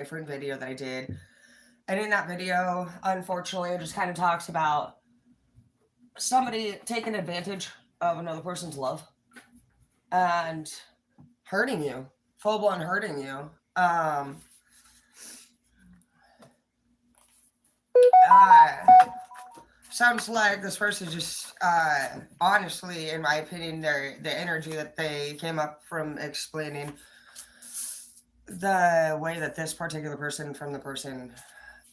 different video that I did. And in that video, unfortunately, it just kind of talks about somebody taking advantage of another person's love and hurting you, full blown hurting you. Uh, Sounds like this person just, honestly, in my opinion, the energy that they came up from explaining the way that this particular person from the person,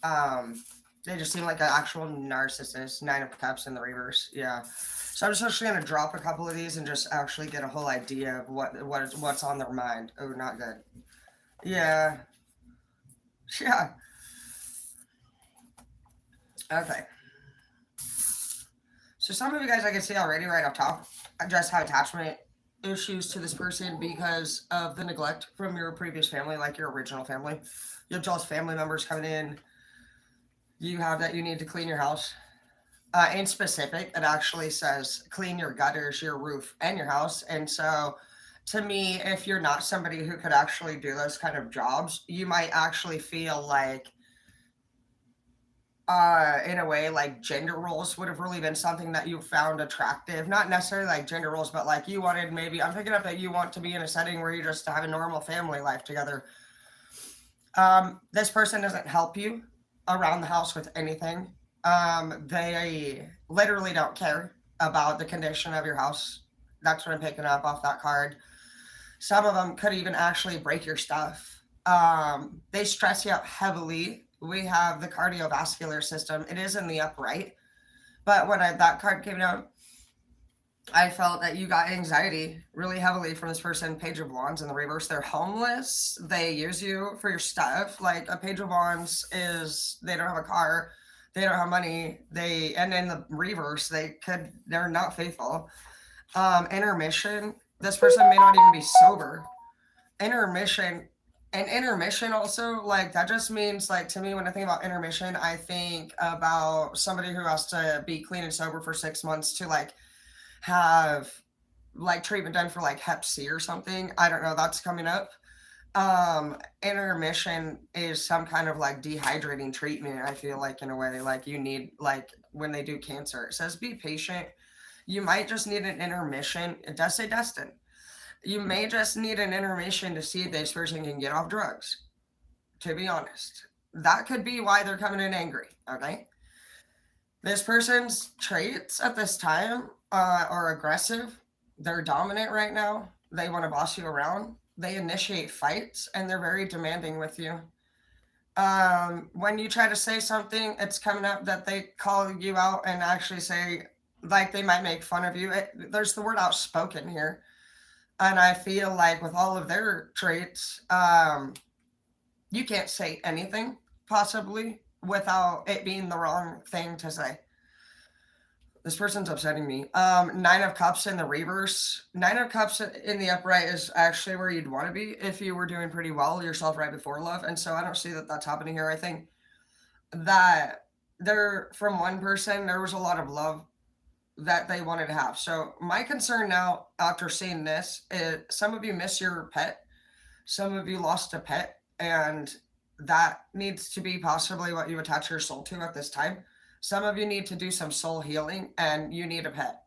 um, they just seem like an actual narcissist. Nine of Cups in the reverse, yeah. So I'm just actually gonna drop a couple of these and just actually get a whole idea of what's on their mind. Oh, not good. Yeah, yeah. Okay. So some of you guys I can see already right off top just have attachment issues to this person because of the neglect from your previous family, like your original family. You have jealous family members coming in. You have that you need to clean your house. In specific, it actually says clean your gutters, your roof, and your house. And so, to me, if you're not somebody who could actually do those kind of jobs, you might actually feel like in a way like gender roles would have really been something that you found attractive, not necessarily like gender roles, but like you wanted, maybe I'm picking up that you want to be in a setting where you just have a normal family life together. This person doesn't help you around the house with anything. They literally don't care about the condition of your house. That's what I'm picking up off that card. Some of them could even actually break your stuff. They stress you out heavily. We have the cardiovascular system. It is in the upright. But when that card came out, I felt that you got anxiety really heavily from this person. Page of Wands in the reverse. They're homeless. They use you for your stuff. Like a Page of Wands is they don't have a car, they don't have money. And in the reverse, they're not faithful. Intermission. This person may not even be sober. Intermission and intermission also, like that just means, like, to me, when I think about intermission, I think about somebody who has to be clean and sober for 6 months to like have like treatment done for like hep C or something. I don't know, that's coming up. Intermission is some kind of like dehydrating treatment. I feel like in a way, like you need, like when they do cancer, it says be patient. You might just need an intermission. It does say destined. You may just need an intermission to see if this person can get off drugs, to be honest. That could be why they're coming in angry, okay? This person's traits at this time are aggressive. They're dominant right now. They want to boss you around. They initiate fights and they're very demanding with you. When you try to say something, it's coming up that they call you out and actually say, like, they might make fun of you. There's the word outspoken here. And I feel like with all of their traits, you can't say anything possibly without it being the wrong thing to say. This person's upsetting me. Nine of Cups in the reverse. Nine of Cups in the upright is actually where you'd want to be if you were doing pretty well yourself right before love. And so I don't see that that's happening here. I think that from one person, there was a lot of love that they wanted to have. So my concern now after seeing this is some of you miss your pet. Some of you lost a pet, and that needs to be possibly what you attach your soul to at this time. Some of you need to do some soul healing and you need a pet.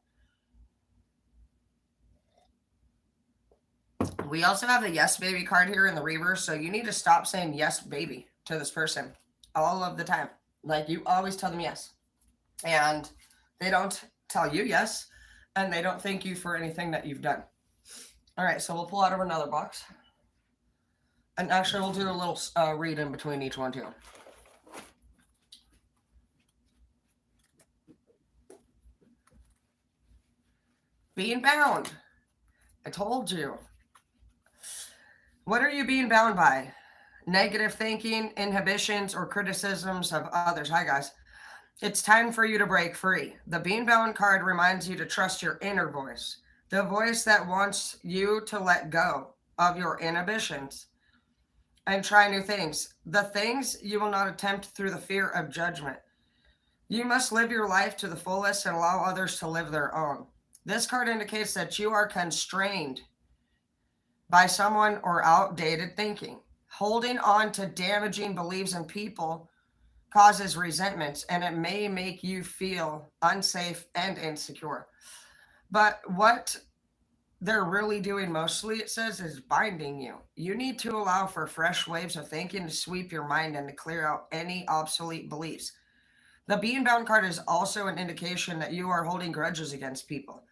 We also have the yes baby card here in the reverse, so you need to stop saying yes baby to this person all of the time. Like, you always tell them yes. And they don't tell you yes, and they don't thank you for anything that you've done. All right, so we'll pull out of another box. And actually, we'll do a little read in between each one, too. Being bound. I told you. What are you being bound by? Negative thinking, inhibitions, or criticisms of others. Hi, guys. It's time for you to break free. The Being Bound card reminds you to trust your inner voice, the voice that wants you to let go of your inhibitions and try new things. The things you will not attempt through the fear of judgment. You must live your life to the fullest and allow others to live their own. This card indicates that you are constrained by someone or outdated thinking. Holding on to damaging beliefs in people causes resentment, and it may make you feel unsafe and insecure. But what they're really doing mostly, it says, is binding you. You need to allow for fresh waves of thinking to sweep your mind and to clear out any obsolete beliefs. The being bound card is also an indication that you are holding grudges against people,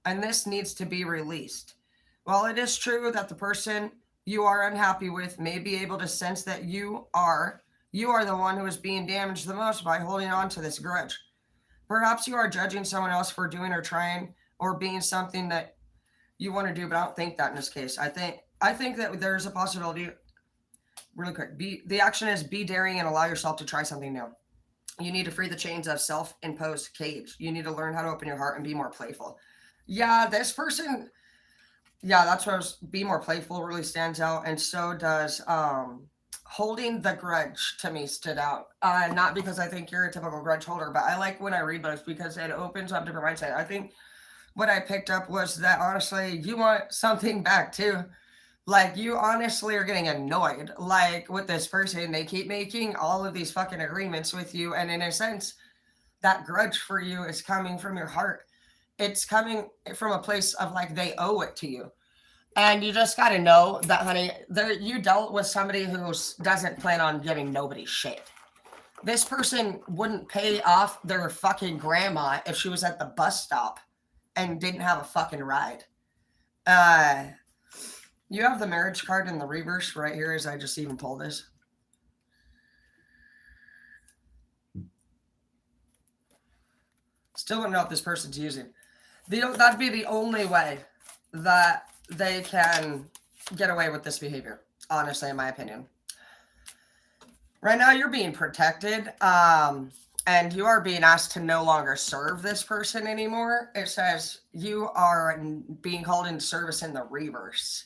and this needs to be released. While it is true that the person you are unhappy with may be able to sense that you are the one who is being damaged the most by holding on to this grudge. Perhaps you are judging someone else for doing or trying or being something that you want to do, but I don't think that in this case. I think that there's a possibility. Really quick, the action is be daring and allow yourself to try something new. You need to free the chains of self-imposed cage. You need to learn how to open your heart and be more playful. Yeah, this person. Yeah, that's what I was. Be more playful really stands out, and so does holding the grudge to me stood out. Not because I think you're a typical grudge holder, but I like when I read those because it opens up different mindset. I think what I picked up was that honestly, you want something back too. Like you honestly are getting annoyed. Like with this person, they keep making all of these fucking agreements with you, and in a sense, that grudge for you is coming from your heart. It's coming from a place of like they owe it to you. And you just got to know that, honey, you dealt with somebody who doesn't plan on giving nobody shit. This person wouldn't pay off their fucking grandma if she was at the bus stop and didn't have a fucking ride. Uh, you have the marriage card in the reverse right here as I just even pulled this. Still don't know if this person's using. That'd be the only way that they can get away with this behavior, honestly, in my opinion. Right now, you're being protected, and you are being asked to no longer serve this person anymore. It says you are being called into service in the reverse.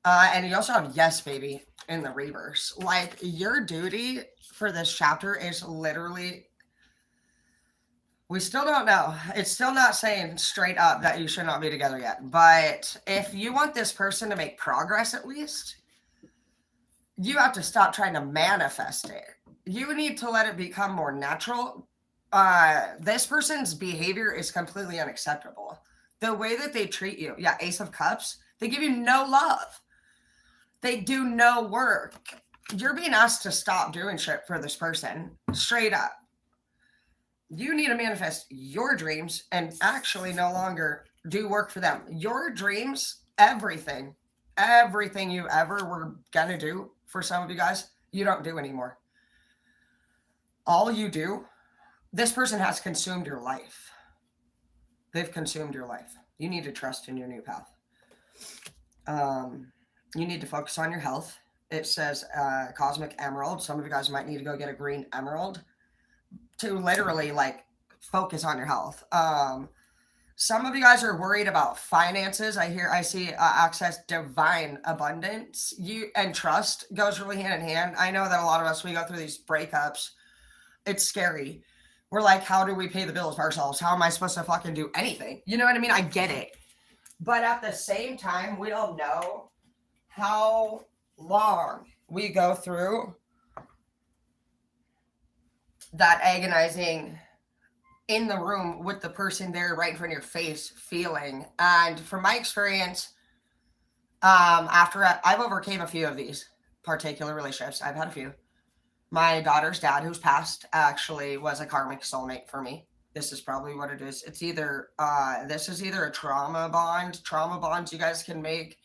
And you also have yes, baby, in the reverse. Like, your duty for this chapter is literally... We still don't know. It's still not saying straight up that you should not be together yet. But if you want this person to make progress at least, you have to stop trying to manifest it. You need to let it become more natural. This person's behavior is completely unacceptable. The way that they treat you, yeah, Ace of Cups, they give you no love. They do no work. You're being asked to stop doing shit for this person, straight up. You need to manifest your dreams and actually no longer do work for them. Your dreams, everything you ever were gonna do for some of you guys, you don't do anymore. All you do, this person has consumed your life. They've consumed your life. You need to trust in your new path. You need to focus on your health. It says Cosmic Emerald. Some of you guys might need to go get a green emerald to literally like focus on your health. Some of you guys are worried about finances. I see access divine abundance. You and trust goes really hand in hand. I know that a lot of us, we go through these breakups. It's scary. We're like, how do we pay the bills for ourselves? How am I supposed to fucking do anything? You know what I mean? I get it. But at the same time, we don't know how long we go through that agonizing in the room with the person there right in front of your face feeling. And from my experience, after I've overcame a few of these particular relationships, I've had a few. My daughter's dad, who's passed, actually was a karmic soulmate for me. This is probably what it is. It's either this is either a trauma bonds you guys can make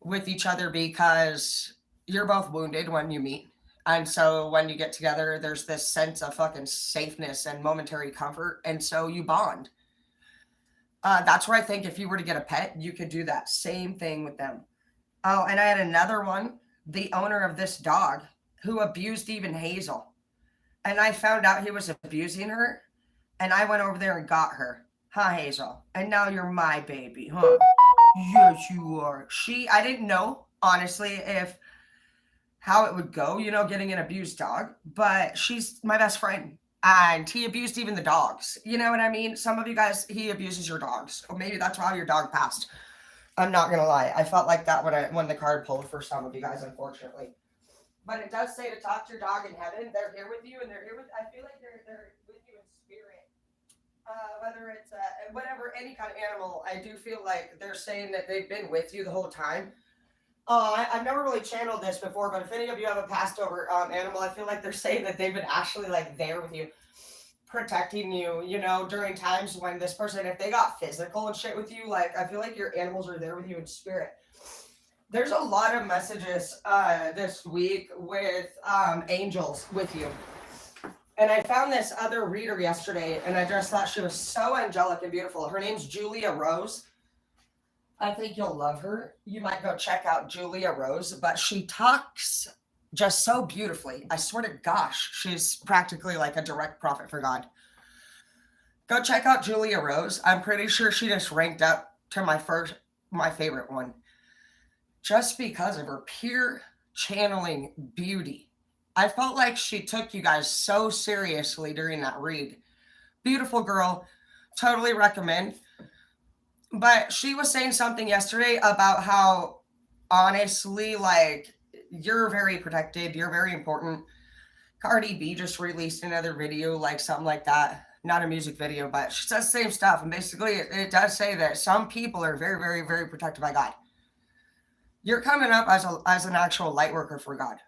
with each other because you're both wounded when you meet. And so when you get together, there's this sense of fucking safeness and momentary comfort. And so you bond. That's where I think if you were to get a pet, you could do that same thing with them. Oh, and I had another one, the owner of this dog who abused even Hazel. And I found out he was abusing her. And I went over there and got her. Huh, Hazel? And now you're my baby, huh? Yes, you are. I didn't know, honestly, if how it would go, getting an abused dog, but she's my best friend and he abused even the dogs. You know what I mean? Some of you guys, he abuses your dogs, or maybe that's how your dog passed. I'm not gonna lie. I felt like that when the card pulled for some of you guys, unfortunately. But it does say to talk to your dog in heaven. They're here with you, and they're here with. I feel like they're with you in spirit. Whether it's whatever any kind of animal, I do feel like they're saying that they've been with you the whole time. I've never really channeled this before, but if any of you have a passed over animal, I feel like they're saying that they've been actually like there with you, protecting you, during times when this person, if they got physical and shit with you, like I feel like your animals are there with you in spirit. There's a lot of messages this week with angels with you. And I found this other reader yesterday, and I just thought she was so angelic and beautiful. Her name's Julia Rose. I think you'll love her. You might go check out Julia Rose, but she talks just so beautifully. I swear to gosh, she's practically like a direct prophet for God. Go check out Julia Rose. I'm pretty sure she just ranked up to my favorite one. Just because of her pure channeling beauty. I felt like she took you guys so seriously during that read. Beautiful girl. Totally recommend. But she was saying something yesterday about how, honestly, like, you're very protected. You're very important. Cardi B just released another video, like something like that. Not a music video, but she says the same stuff. And basically, it does say that some people are very, very, very protected by God. You're coming up as an actual light worker for God,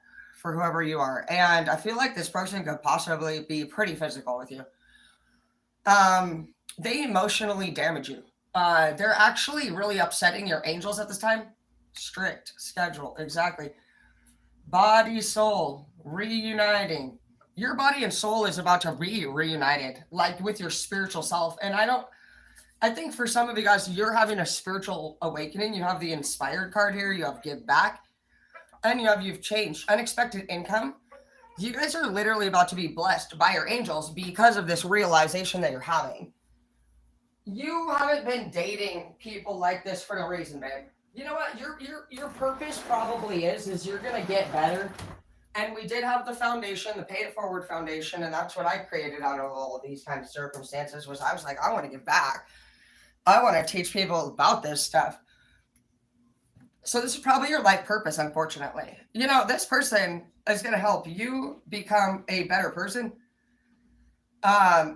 for whoever you are. And I feel like this person could possibly be pretty physical with you. They emotionally damage you. They're actually really upsetting your angels at this time. Strict schedule, exactly. Body, soul, reuniting. Your body and soul is about to be reunited, like with your spiritual self. And I think for some of you guys, you're having a spiritual awakening. You have the inspired card here. You have give back. And you've changed. Unexpected income. You guys are literally about to be blessed by your angels because of this realization that you're having. You haven't been dating people like this for no reason, babe. You know what? Your purpose probably is you're gonna get better. And we did have the foundation, the Pay It Forward Foundation, and that's what I created out of all of these kind of circumstances. I was like, I want to give back. I want to teach people about this stuff. So this is probably your life purpose, unfortunately. This person is going to help you become a better person.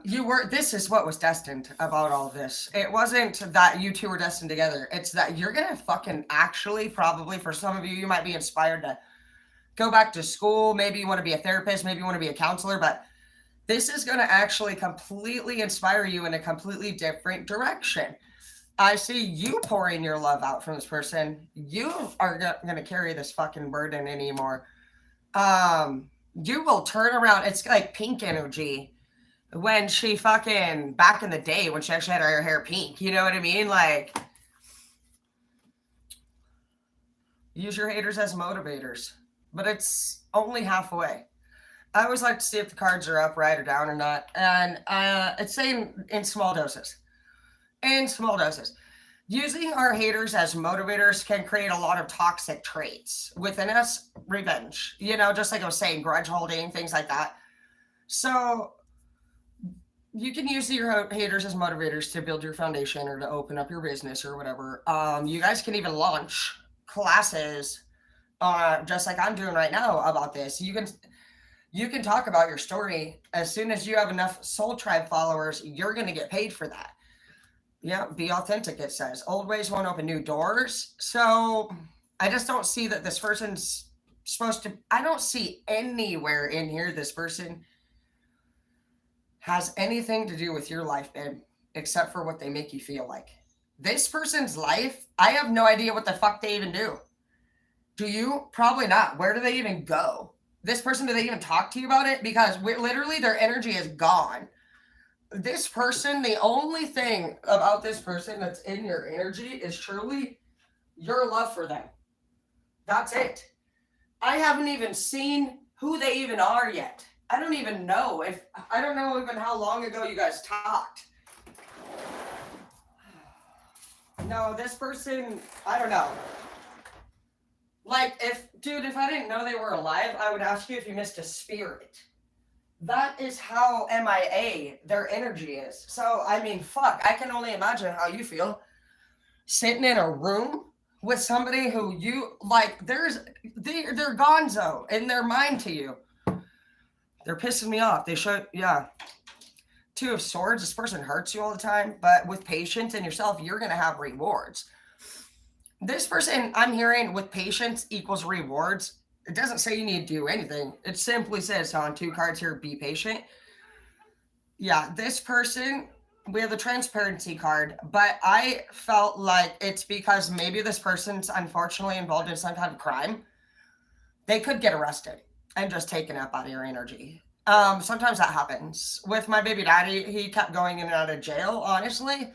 This is what was destined about all of this. It wasn't that you two were destined together. It's that you're going to fucking actually, probably for some of you, you might be inspired to go back to school. Maybe you want to be a therapist. Maybe you want to be a counselor, but this is going to actually completely inspire you in a completely different direction. I see you pouring your love out from this person. You are going to carry this fucking burden anymore. You will turn around. It's like pink energy when she fucking, back in the day when she actually had her hair pink. You know what I mean? Like, use your haters as motivators. But it's only halfway. I always like to see if the cards are up, right, or down or not. And it's saying in small doses. In small doses. Using our haters as motivators can create a lot of toxic traits within us. Revenge, just like I was saying, grudge holding, things like that. So you can use your haters as motivators to build your foundation or to open up your business or whatever. You guys can even launch classes, just like I'm doing right now about this. You can talk about your story. As soon as you have enough Soul Tribe followers, you're going to get paid for that. Yeah, be authentic, it says. Old ways won't open new doors. So I just don't see that this person's supposed to. I don't see anywhere in here this person has anything to do with your life, babe, except for what they make you feel like. This person's life, I have no idea what the fuck they even do. Do you? Probably not. Where do they even go? This person, do they even talk to you about it? Because literally their energy is gone. This person, the only thing about this person that's in your energy is truly your love for them. That's it. I haven't even seen who they even are yet. I don't even know even how long ago you guys talked. No, this person, I don't know. Like, if I didn't know they were alive, I would ask you if you missed a spirit. That is how MIA their energy is. So, I mean, fuck, I can only imagine how you feel. sitting in a room with somebody who you like, they're gonzo in their mind to you. They're pissing me off. They show, yeah. Two of Swords, this person hurts you all the time, but with patience and yourself, you're going to have rewards. This person, I'm hearing with patience equals rewards. It doesn't say you need to do anything. It simply says on 2 cards here, be patient. Yeah, this person, we have the transparency card, but I felt like it's because maybe this person's unfortunately involved in some kind of crime. They could get arrested and just taken up out of your energy. Sometimes that happens. With my baby daddy, he kept going in and out of jail, honestly,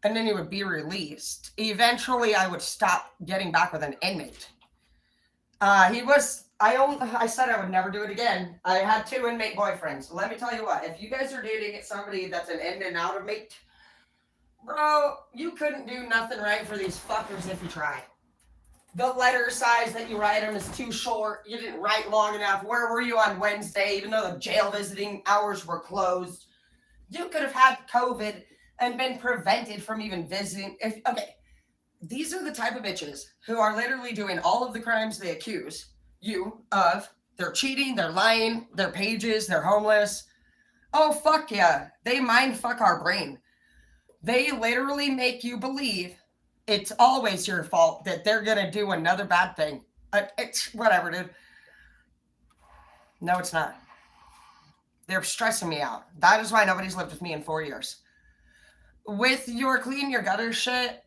and then he would be released. Eventually, I would stop getting back with an inmate. I said I would never do it again. I had 2 inmate boyfriends. Let me tell you what, if you guys are dating somebody that's an in and out of mate, bro, you couldn't do nothing right for these fuckers if you tried. The letter size that you write them is too short. You didn't write long enough. Where were you on Wednesday, even though the jail visiting hours were closed? You could have had COVID and been prevented from even visiting. Okay, these are the type of bitches who are literally doing all of the crimes they accuse you of. They're cheating, they're lying, they're pages, they're homeless. Oh, fuck yeah. They mind fuck our brain. They literally make you believe it's always your fault that they're going to do another bad thing. It's whatever, dude. No, it's not. They're stressing me out. That is why nobody's lived with me in 4 years. With your clean your gutter shit,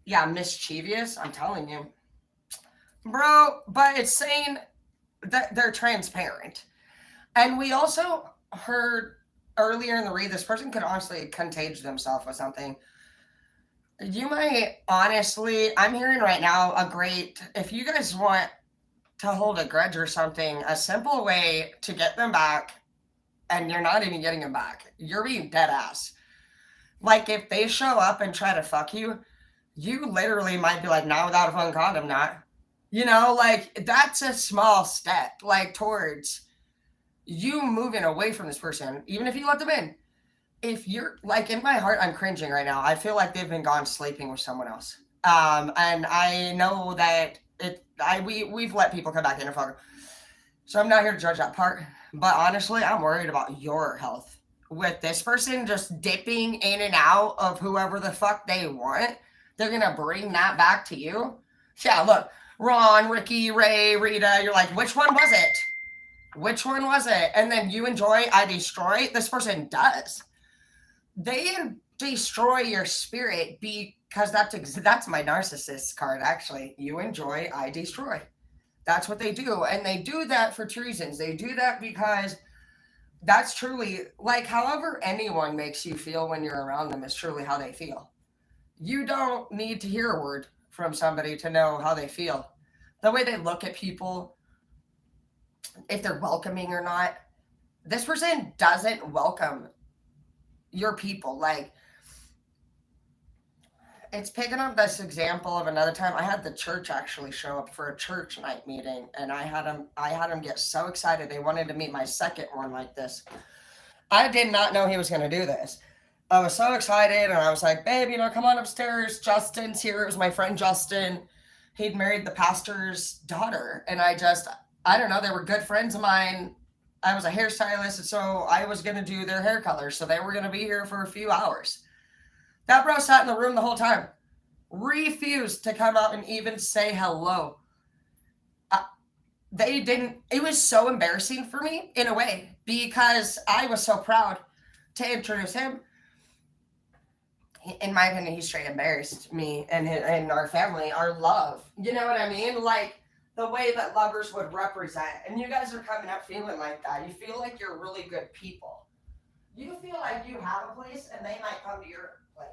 yeah, mischievous, I'm telling you. Bro, but it's saying that they're transparent. And we also heard earlier in the read, this person could honestly contage themselves with something. You might honestly, I'm hearing right now if you guys want to hold a grudge or something, a simple way to get them back, and you're not even getting them back, you're being dead ass. Like if they show up and try to fuck you, you literally might be like, not without a phone condom, not. You know, like that's a small step, like towards you moving away from this person, even if you let them in. If you're like in my heart, I'm cringing right now. I feel like they've been gone sleeping with someone else. And I know that we've let people come back in and fuck. So I'm not here to judge that part. But honestly, I'm worried about your health. With this person just dipping in and out of whoever the fuck they want, they're gonna bring that back to you. Yeah, look, Ron, Ricky, Ray, Rita, you're like, which one was it? Which one was it? And then you enjoy, I destroy. This person does. They destroy your spirit because that's my narcissist card, actually. You enjoy, I destroy. That's what they do. And they do that for 2 reasons. They do that because that's truly like however anyone makes you feel when you're around them is truly how they feel. You don't need to hear a word from somebody to know how they feel. The way they look at people, if they're welcoming or not. This person doesn't welcome your people. Like, it's picking up this example of another time. I had the church actually show up for a church night meeting, and I had them get so excited they wanted to meet my second one like this. I did not know he was going to do this. I was so excited, and I was like, babe, come on upstairs. Justin's here. It was my friend Justin. He'd married the pastor's daughter, and I don't know, they were good friends of mine. I was a hairstylist, and so I was going to do their hair color, so they were going to be here for a few hours. That bro sat in the room the whole time, refused to come out and even say hello. They didn't, it was so embarrassing for me in a way because I was so proud to introduce him. In my opinion, he straight embarrassed me and our family, our love. You know what I mean? Like the way that lovers would represent. And you guys are coming up feeling like that. You feel like you're really good people. You feel like you have a place and they might come to your place.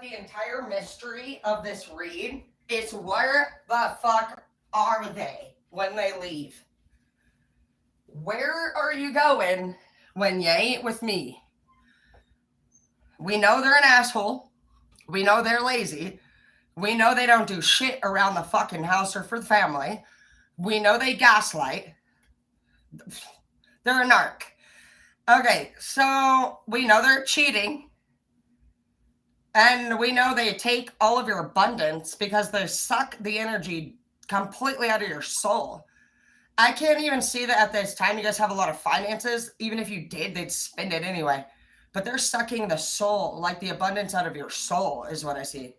the entire mystery of this read is where the fuck are they when they leave? Where are you going when you ain't with me? We know they're an asshole. We know they're lazy. We know they don't do shit around the fucking house or for the family. We know they gaslight. They're a narc. Okay, so we know they're cheating. And we know they take all of your abundance because they suck the energy completely out of your soul. I can't even see that at this time you guys have a lot of finances. Even if you did, they'd spend it anyway. But they're sucking the soul, like the abundance out of your soul is what I see.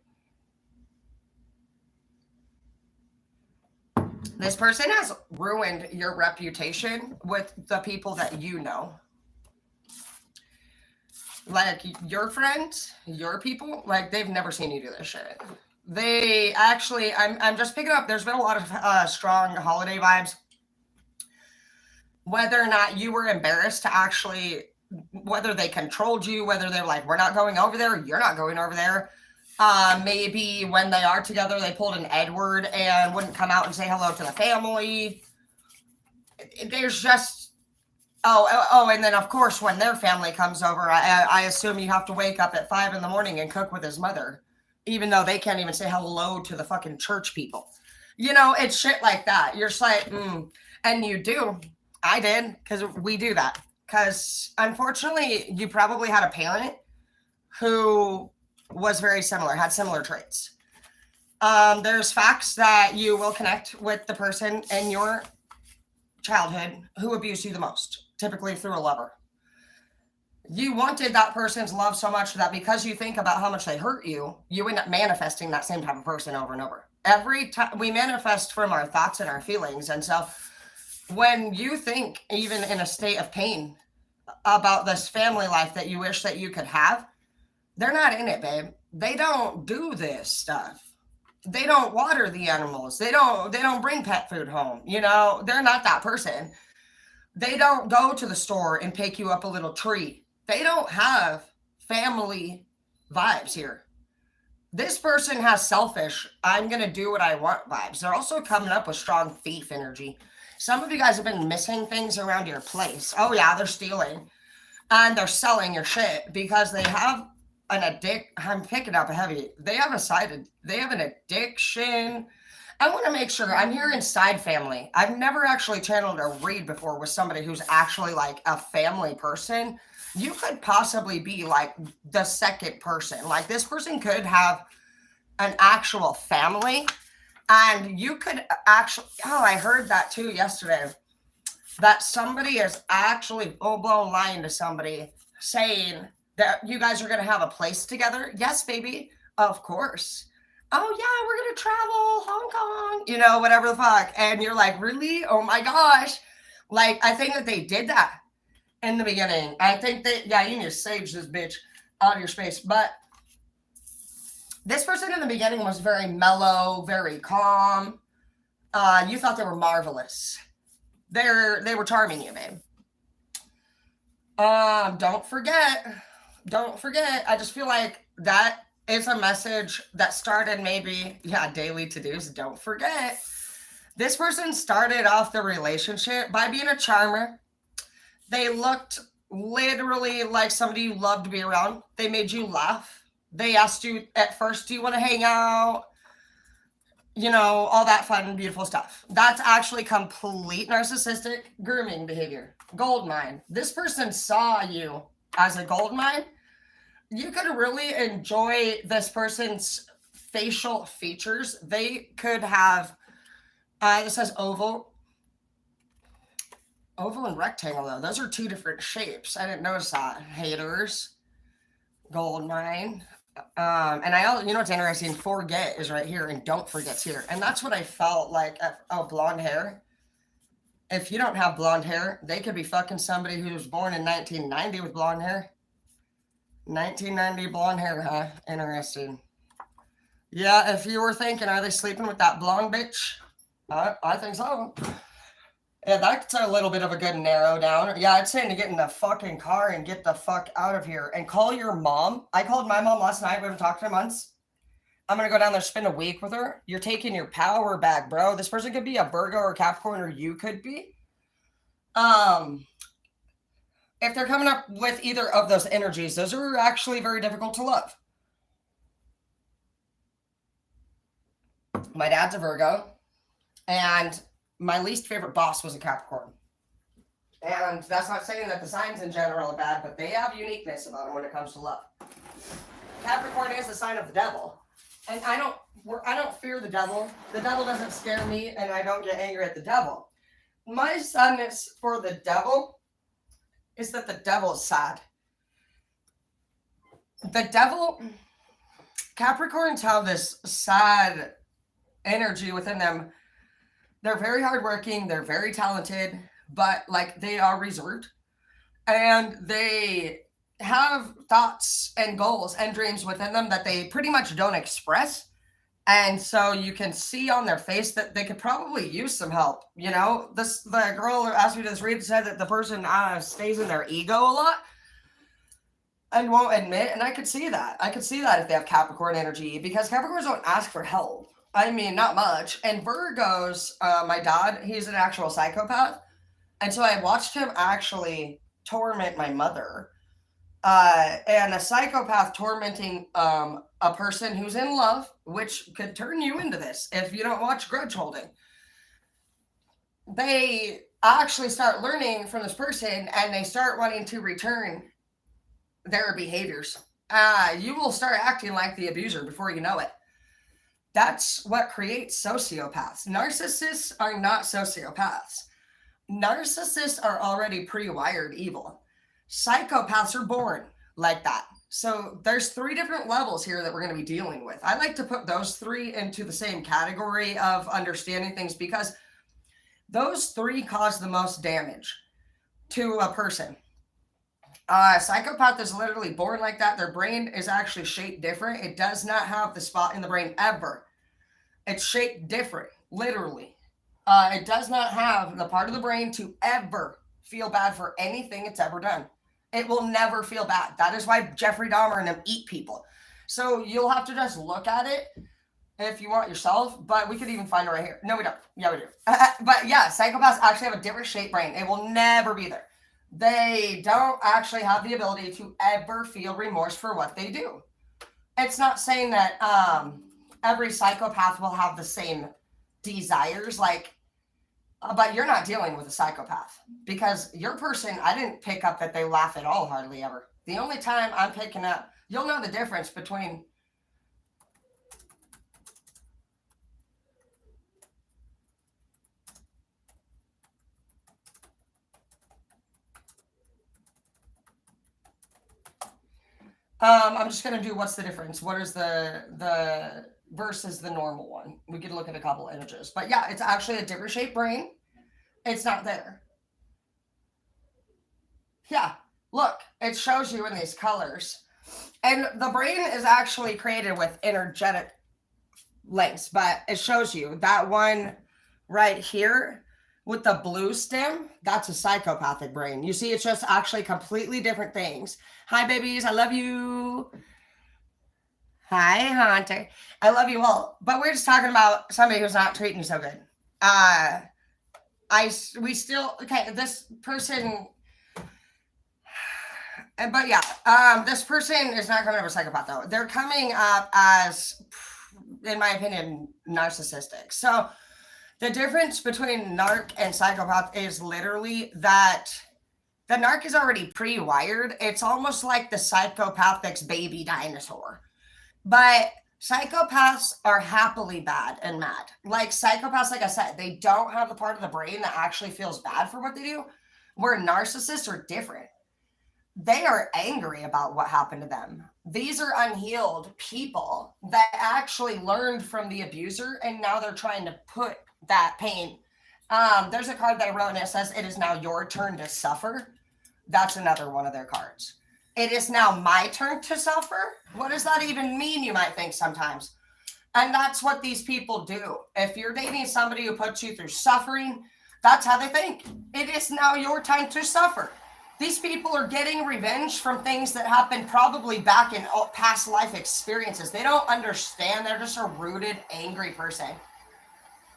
This person has ruined your reputation with the people that you know. Like your friends, your people, like they've never seen you do this shit. They actually, I'm just picking up, there's been a lot of strong holiday vibes. Whether or not you were embarrassed to actually, whether they controlled you, whether they're like, we're not going over there, you're not going over there. Maybe when they are together, they pulled an Edward and wouldn't come out and say hello to the family. There's just, and then of course, when their family comes over, I assume you have to wake up at 5 a.m. and cook with his mother, even though they can't even say hello to the fucking church people. You know, it's shit like that. You're just like, and you do. I did, because we do that. Because unfortunately, you probably had a parent who was very similar, had similar traits. There's facts that you will connect with the person in your childhood who abused you the most, typically through a lover. You wanted that person's love so much that because you think about how much they hurt you, you end up manifesting that same type of person over and over. Every time we manifest from our thoughts and our feelings. And so when you think, even in a state of pain, about this family life that you wish that you could have, they're not in it, babe. They don't do this stuff. They don't water the animals. They don't bring pet food home. You know, they're not that person. They don't go to the store and pick you up a little treat. They don't have family vibes here. This person has selfish, I'm going to do what I want vibes. They're also coming up with strong thief energy. Some of you guys have been missing things around your place. Oh yeah, they're stealing. And they're selling your shit because they have I'm picking up a heavy. They have an addiction. I want to make sure I'm here inside family. I've never actually channeled a read before with somebody who's actually like a family person. You could possibly be like the second person. Like this person could have an actual family. And you could actually, I heard that too yesterday, that somebody is actually full-blown lying to somebody saying that you guys are going to have a place together. Yes, baby, of course. Oh yeah, we're going to travel, Hong Kong, you know, whatever the fuck. And you're like, really? Oh my gosh. Like, I think that they did that in the beginning. I think that, you need to sage this bitch out of your space. But this person in the beginning was very mellow, very calm. You thought they were marvelous. They were charming you, babe. Don't forget. I just feel like that is a message that started maybe, daily to-dos. Don't forget. This person started off the relationship by being a charmer. They looked literally like somebody you loved to be around. They made you laugh. They asked you at first, do you want to hang out? You know, all that fun and beautiful stuff. That's actually complete narcissistic grooming behavior. Gold mine. This person saw you as a gold mine. You could really enjoy this person's facial features. They could have, it says oval. Oval and rectangle, though. Those are two different shapes. I didn't notice that. Haters. Gold mine. And you know what's interesting? Forget is right here and don't forget's here. And that's what I felt like. Blonde hair. If you don't have blonde hair, they could be fucking somebody who was born in 1990 with blonde hair. 1990 blonde hair, huh? Interesting. Yeah, if you were thinking, are they sleeping with that blonde bitch? I think so. Yeah, that's a little bit of a good narrow down. Yeah, I'd say to get in the fucking car and get the fuck out of here and call your mom. I called my mom last night. We haven't talked in months. I'm gonna go down there, spend a week with her. You're taking your power back, bro. This person could be a Virgo or Capricorn, or you could be. If they're coming up with either of those energies, those are actually very difficult to love. My dad's a Virgo, and my least favorite boss was a Capricorn. And that's not saying that the signs in general are bad, but they have uniqueness about them when it comes to love. Capricorn is the sign of the devil, and I don't fear the devil. The devil doesn't scare me, and I don't get angry at the devil. My sadness for the devil is that the devil is sad. The devil, Capricorns have this sad energy within them. They're very hardworking, they're very talented, but like they are reserved, and they have thoughts and goals and dreams within them that they pretty much don't express. And so you can see on their face that they could probably use some help. You know, the girl who asked me to this read said that the person stays in their ego a lot and won't admit. And I could see that. I could see that if they have Capricorn energy, because Capricorns don't ask for help. I mean, not much. And Virgos, my dad, he's an actual psychopath. And so I watched him actually torment my mother. And a psychopath tormenting a person who's in love, which could turn you into this if you don't watch grudge holding. They actually start learning from this person, and they start wanting to return their behaviors. You will start acting like the abuser before you know it. That's what creates sociopaths. Narcissists are not sociopaths. Narcissists are already pre-wired evil. Psychopaths are born like that. So there's 3 different levels here that we're going to be dealing with. I like to put those 3 into the same category of understanding things, because those 3 cause the most damage to a person. Psychopath is literally born like that. Their brain is actually shaped different. It does not have the spot in the brain ever. It's shaped different, literally. It does not have the part of the brain to ever feel bad for anything it's ever done. It will never feel bad. That is why Jeffrey Dahmer and them eat people. So you'll have to just look at it if you want yourself, but we could even find it right here. No, we don't. Yeah, we do. But yeah, psychopaths actually have a different shaped brain. It will never be there. They don't actually have the ability to ever feel remorse for what they do. It's not saying that every psychopath will have the same desires, like, but you're not dealing with a psychopath, because your person, I didn't pick up that they laugh at all, hardly ever. The only time I'm picking up, you'll know the difference between I'm just going to do what's the difference. What is the versus the normal one? We could look at a couple images. But yeah, it's actually a different shaped brain. It's not there. Yeah, look, it shows you in these colors. And the brain is actually created with energetic links, but it shows you that one right here with the blue stem, that's a psychopathic brain. You see, it's just actually completely different things. Hi, babies. I love you. Hi, Hunter. I love you all. But we're just talking about somebody who's not treating you so good. This person, but yeah, this person is not coming up as a psychopath, though. They're coming up as, in my opinion, narcissistic. So the difference between narc and psychopath is literally that the narc is already pre-wired. It's almost like the psychopathic's baby dinosaur. But psychopaths are happily bad and mad. Like psychopaths, like I said, they don't have the part of the brain that actually feels bad for what they do, where narcissists are different. They are angry about what happened to them. These are unhealed people that actually learned from the abuser, and now they're trying to put that pain. There's a card that I wrote, and it says, "It is now your turn to suffer." That's another one of their cards. It is now my turn to suffer. What does that even mean, you might think sometimes? And that's what these people do. If you're dating somebody who puts you through suffering, That's how they think. It is now your time to suffer. These people are getting revenge from things that happened probably back in past life experiences. They don't understand. They're just a rooted, angry person.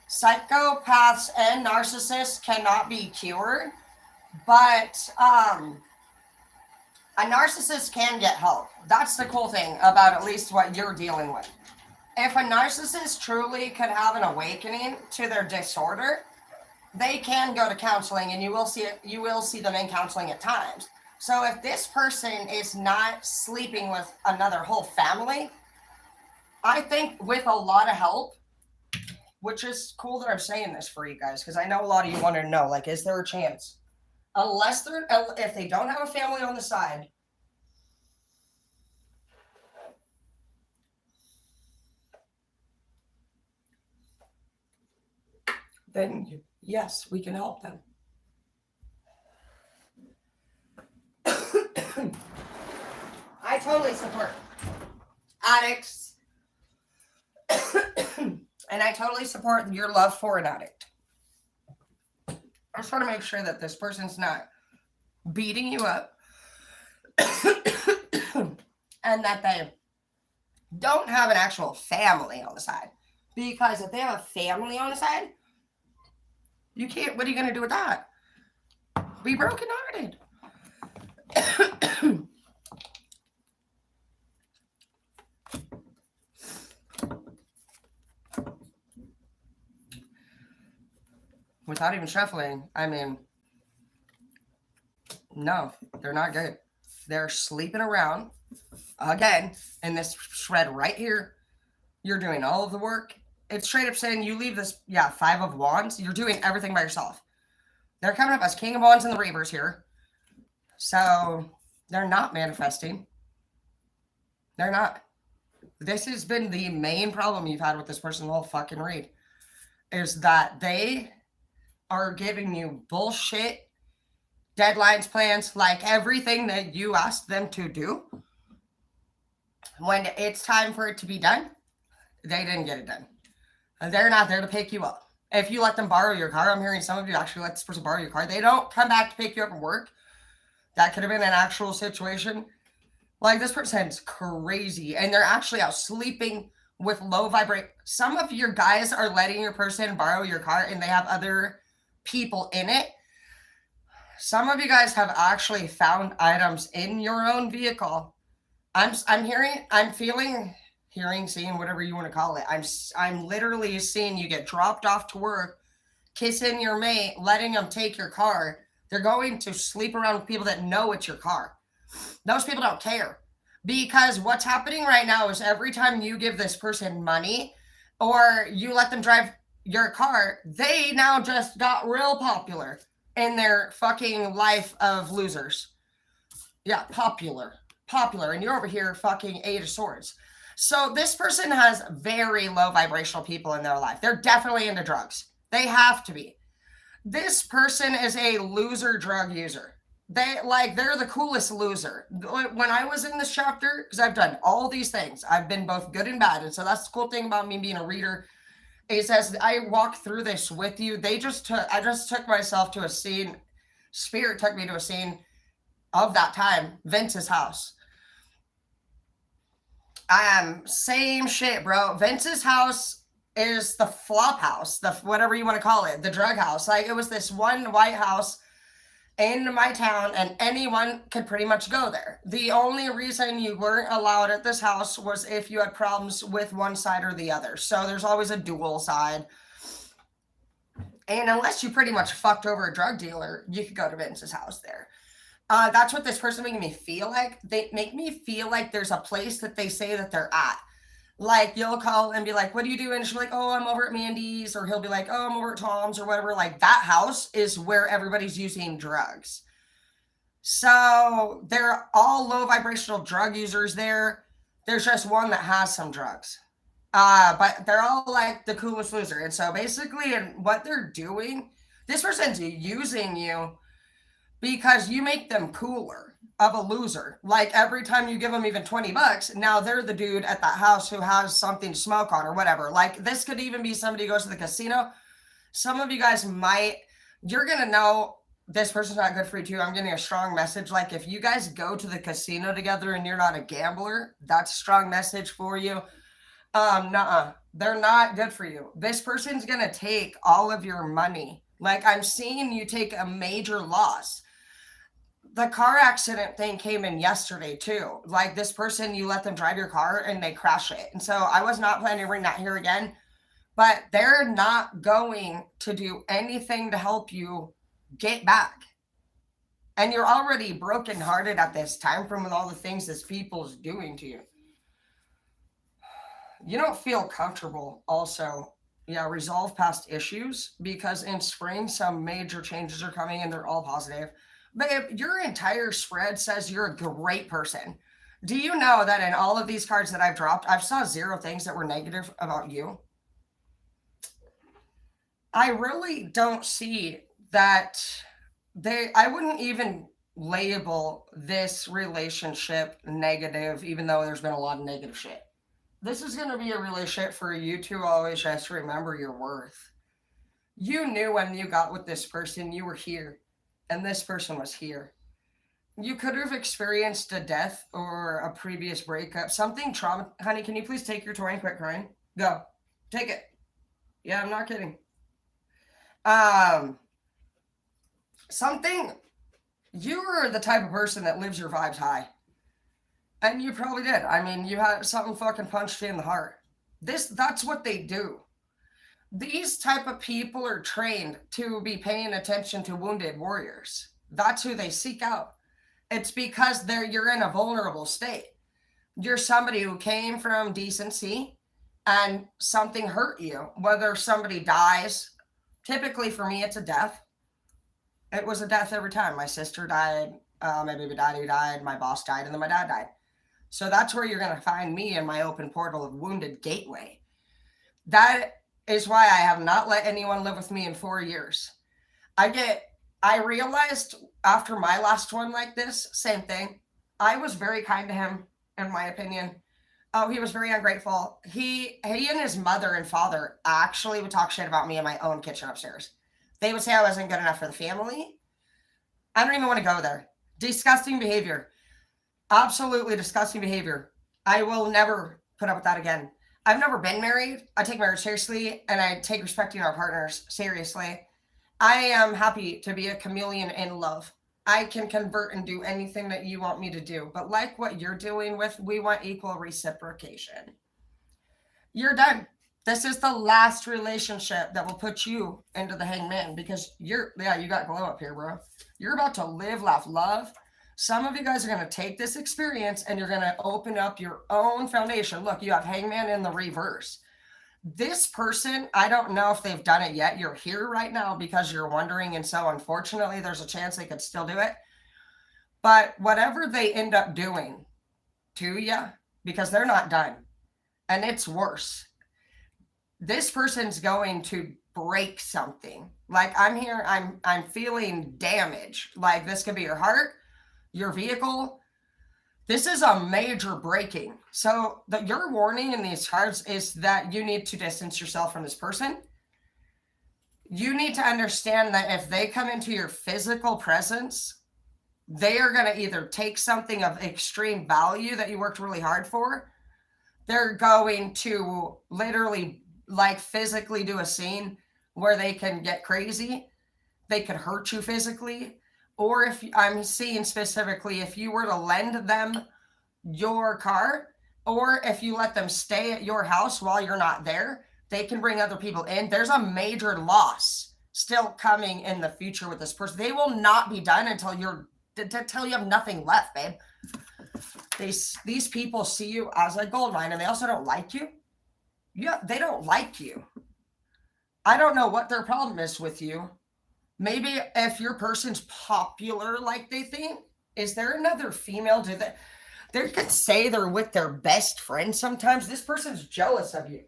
Psychopaths and narcissists cannot be cured, but a narcissist can get help. That's the cool thing about at least what you're dealing with. If a narcissist truly could have an awakening to their disorder, they can go to counseling, and you will see them in counseling at times. So if this person is not sleeping with another whole family, I think with a lot of help, which is cool that I'm saying this for you guys, because I know a lot of you want to know, like, is there a chance? If they don't have a family on the side, then yes, we can help them. I totally support addicts. And I totally support your love for an addict. I just want to make sure that this person's not beating you up and that they don't have an actual family on the side. Because if they have a family on the side, you can't, what are you going to do with that? Be brokenhearted. Without even shuffling, I mean, no, they're not good. They're sleeping around. Again, in this shred right here, you're doing all of the work. It's straight up saying you leave this, 5 of Wands. You're doing everything by yourself. They're coming up as King of Wands and the Reavers here. So they're not manifesting. They're not. This has been the main problem you've had with this person the whole fucking read. Is that they are giving you bullshit deadlines, plans, like everything that you asked them to do. When it's time for it to be done, they didn't get it done. And they're not there to pick you up. If you let them borrow your car, I'm hearing some of you actually let this person borrow your car. They don't come back to pick you up from work. That could have been an actual situation. Like, this person's crazy. And they're actually out sleeping with low vibrate. Some of your guys are letting your person borrow your car and they have other people in it. Some of you guys have actually found items in your own vehicle. I'm feeling, seeing, whatever you want to call it. I'm literally seeing you get dropped off to work, kissing your mate, letting them take your car. They're going to sleep around with people that know it's your car. Those people don't care. Because what's happening right now is every time you give this person money or you let them drive your car, they now just got real popular in their fucking life of losers. Yeah, popular. And you're over here fucking 8 of Swords. So this person has very low vibrational people in their life. They're definitely into drugs. They have to be. This person is a loser drug user. They're the coolest loser. When I was in this chapter, because I've done all these things, I've been both good and bad. And so that's the cool thing about me being a reader. It says I walked through this with you. I just took myself to a scene. Spirit took me to a scene of that time, Vince's house. Same shit, bro. Vince's house is the flop house, the whatever you want to call it, the drug house. Like, it was this one white house in my town, and anyone could pretty much go there. The only reason you weren't allowed at this house was if you had problems with one side or the other. So there's always a dual side. And unless you pretty much fucked over a drug dealer, you could go to Vince's house there. That's what this person making me feel like. They make me feel like there's a place that they say that they're at. Like, you'll call and be like, what do you do? And she'll be like, oh, I'm over at Mandy's. Or he'll be like, oh, I'm over at Tom's or whatever. Like, that house is where everybody's using drugs. So they're all low vibrational drug users there. There's just one that has some drugs. But they're all like the coolest loser. And so basically, and what they're doing, this person's using you because you make them cooler of a loser. Like, every time you give them even $20, now they're the dude at that house who has something to smoke on or whatever. Like, this could even be somebody who goes to the casino. Some of you guys might you're going to know this person's not good for you too. I'm getting a strong message. Like if you guys go to the casino together and you're not a gambler, that's a strong message for you. Nuh-uh. They're not good for you. This person's going to take all of your money. Like I'm seeing you take a major loss. The car accident thing came in yesterday too. Like this person, you let them drive your car and they crash it. And so I was not planning to bring that here again, but they're not going to do anything to help you get back. And you're already brokenhearted at this time from all the things this people's doing to you. You don't feel comfortable also. Yeah, resolve past issues because in spring, some major changes are coming and they're all positive. But if your entire spread says you're a great person, do you know that in all of these cards that I've dropped, I've saw 0 things that were negative about you? I really don't see that I wouldn't even label this relationship negative, even though there's been a lot of negative shit. This is going to be a relationship for you to always just remember your worth. You knew when you got with this person, you were here, and this person was here. You could have experienced a death or a previous breakup, something trauma. Honey, can you please take your toy and quit crying? Go. Take it. Yeah, I'm not kidding. Something, you were the type of person that lives your vibes high. And you probably did. I mean, you had something fucking punched you in the heart. That's what they do. These type of people are trained to be paying attention to wounded warriors. That's who they seek out. It's because you're in a vulnerable state. You're somebody who came from decency and something hurt you. Whether somebody dies, typically for me, it's a death. It was a death every time. My sister died, my baby daddy died, my boss died, and then my dad died. So that's where you're going to find me in my open portal of Wounded Gateway. That is why I have not let anyone live with me in 4 years. I realized after my last one like this, same thing. I was very kind to him, in my opinion. Oh, he was very ungrateful. He and his mother and father actually would talk shit about me in my own kitchen upstairs. They would say I wasn't good enough for the family. I don't even want to go there. Disgusting behavior. Absolutely disgusting behavior. I will never put up with that again. I've never been married. I take marriage seriously and I take respecting our partners seriously. I am happy to be a chameleon in love. I can convert and do anything that you want me to do. But like what you're doing with, we want equal reciprocation. You're done. This is the last relationship that will put you into the hangman because you got glow up here, bro. You're about to live, laugh, love. Some of you guys are going to take this experience and you're going to open up your own foundation. Look, you have hangman in the reverse. This person, I don't know if they've done it yet. You're here right now because you're wondering. And so unfortunately, there's a chance they could still do it. But whatever they end up doing to you, because they're not done and it's worse. This person's going to break something. Like I'm here, I'm feeling damage. Like this could be your heart, your vehicle. This is a major breaking. So your warning in these cards is that you need to distance yourself from this person. You need to understand that if they come into your physical presence, they are going to either take something of extreme value that you worked really hard for. They're going to literally like physically do a scene where they can get crazy. They could hurt you physically. Or if I'm seeing specifically, if you were to lend them your car, or if you let them stay at your house while you're not there, they can bring other people in. There's a major loss still coming in the future with this person. They will not be done until you have nothing left, babe. These people see you as a gold mine and they also don't like you. Yeah, they don't like you. I don't know what their problem is with you. Maybe if your person's popular like they think, is there another female? They could say they're with their best friend sometimes. This person's jealous of you.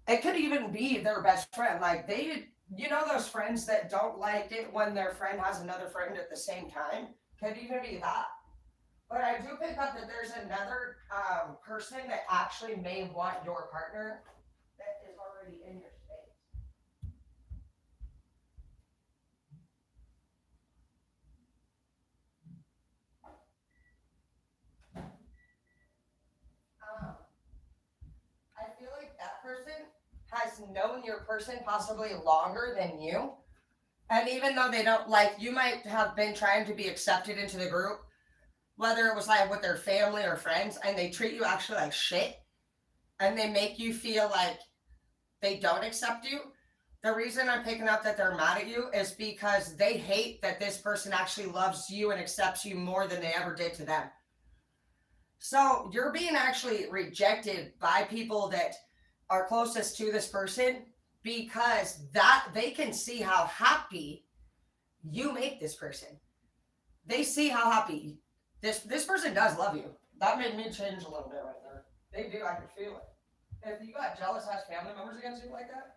It could even be their best friend. Like those friends that don't like it when their friend has another friend at the same time? Could even be that. But I do pick up that there's another person that actually may want your partner that is already in your space. has known your person possibly longer than you. And even though they don't like, you might have been trying to be accepted into the group, whether it was like with their family or friends, and they treat you actually like shit, and they make you feel like they don't accept you. The reason I'm picking up that they're mad at you is because they hate that this person actually loves you and accepts you more than they ever did to them. So you're being actually rejected by people that are closest to this person because that they can see how happy you make this person. They see how happy this person does love you. That made me change a little bit right there. They do. I can feel it. If you got jealous ass family members against you like that.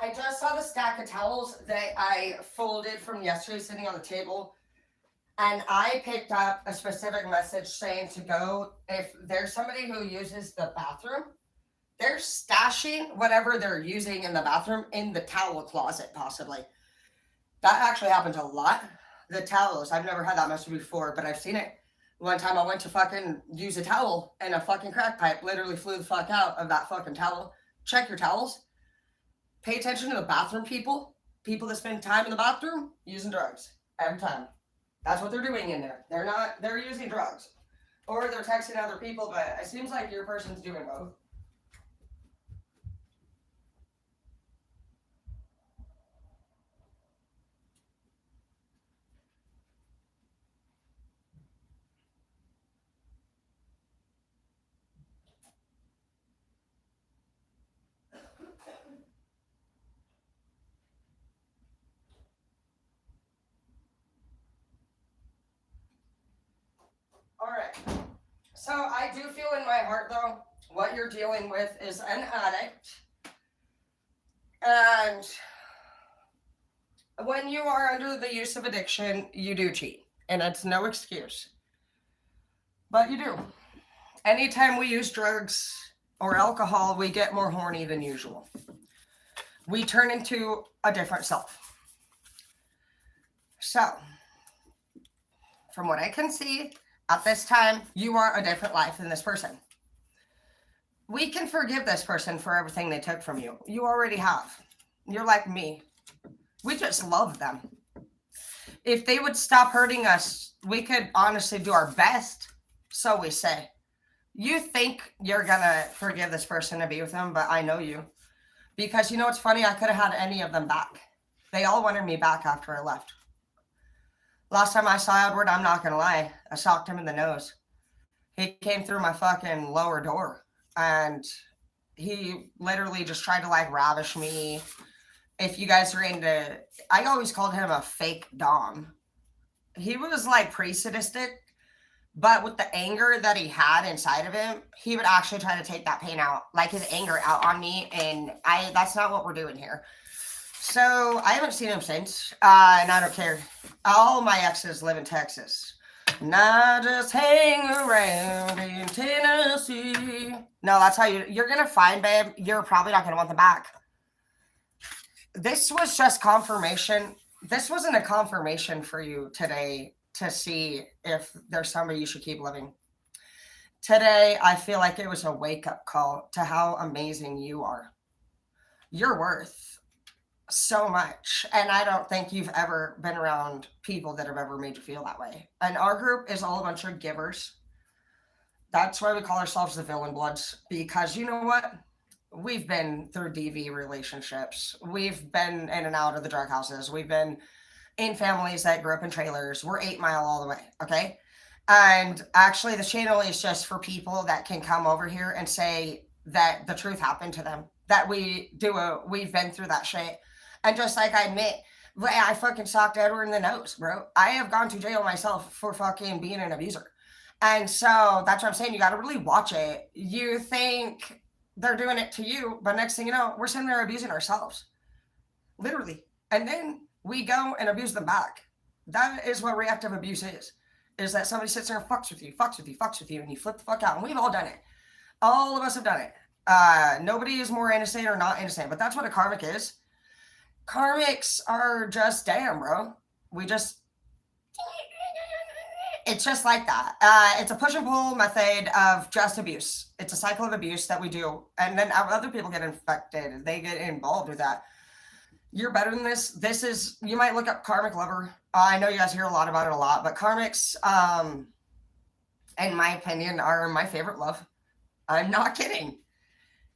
I just saw the stack of towels that I folded from yesterday sitting on the table. And I picked up a specific message saying to go, if there's somebody who uses the bathroom, they're stashing whatever they're using in the bathroom in the towel closet, possibly. That actually happens a lot. The towels, I've never had that message before, but I've seen it. One time I went to fucking use a towel and a fucking crack pipe literally flew the fuck out of that fucking towel. Check your towels. Pay attention to the bathroom people. People that spend time in the bathroom using drugs every time. That's what they're doing in there. They're using drugs. Or they're texting other people, but it seems like your person's doing both. All right. So I do feel in my heart, though, what you're dealing with is an addict. And when you are under the use of addiction, you do cheat. And it's no excuse. But you do. Anytime we use drugs or alcohol, we get more horny than usual. We turn into a different self. So, from what I can see, at this time, you are a different life than this person. We can forgive this person for everything they took from you. You already have. You're like me. We just love them. If they would stop hurting us, we could honestly do our best, so we say. You think you're gonna forgive this person to be with them, but I know you. Because you know what's funny? I could have had any of them back. They all wanted me back after I left. Last time I saw Edward, I'm not gonna lie, I socked him in the nose. He came through my fucking lower door and he literally just tried to like ravish me. If you guys are into, I always called him a fake dom. He was like pre-sadistic, but with the anger that he had inside of him, he would actually try to take that pain out, like his anger out on me. And that's not what we're doing here. So I haven't seen him since, and I don't care. All my exes live in Texas. And I just hang around in Tennessee. No, that's how you're going to find, babe. You're probably not going to want them back. This was just confirmation. This wasn't a confirmation for you today to see if there's somebody you should keep living. Today, I feel like it was a wake-up call to how amazing you are. You're worth so much, and I don't think you've ever been around people that have ever made you feel that way. And our group is all a bunch of givers. That's why we call ourselves the Villain Bloods, because you know what? We've been through DV relationships. We've been in and out of the drug houses. We've been in families that grew up in trailers. We're 8 Mile all the way, okay? And actually, the channel is just for people that can come over here and say that the truth happened to them, that we've been through that shit. And just like I admit, I fucking socked Edward in the nose, bro. I have gone to jail myself for fucking being an abuser. And so that's what I'm saying. You got to really watch it. You think they're doing it to you, but next thing you know, we're sitting there abusing ourselves, literally. And then we go and abuse them back. That is what reactive abuse is that somebody sits there and fucks with you, fucks with you, fucks with you, and you flip the fuck out. And we've all done it. All of us have done it. Nobody is more innocent or not innocent, but that's what a karmic is. Karmics are just, damn, bro. We just, it's just like that. It's a push and pull method of just abuse. It's a cycle of abuse that we do. And then other people get infected. They get involved with that. You're better than this. This is, you might look up karmic lover. I know you guys hear a lot about it a lot, but karmics, in my opinion, are my favorite love. I'm not kidding.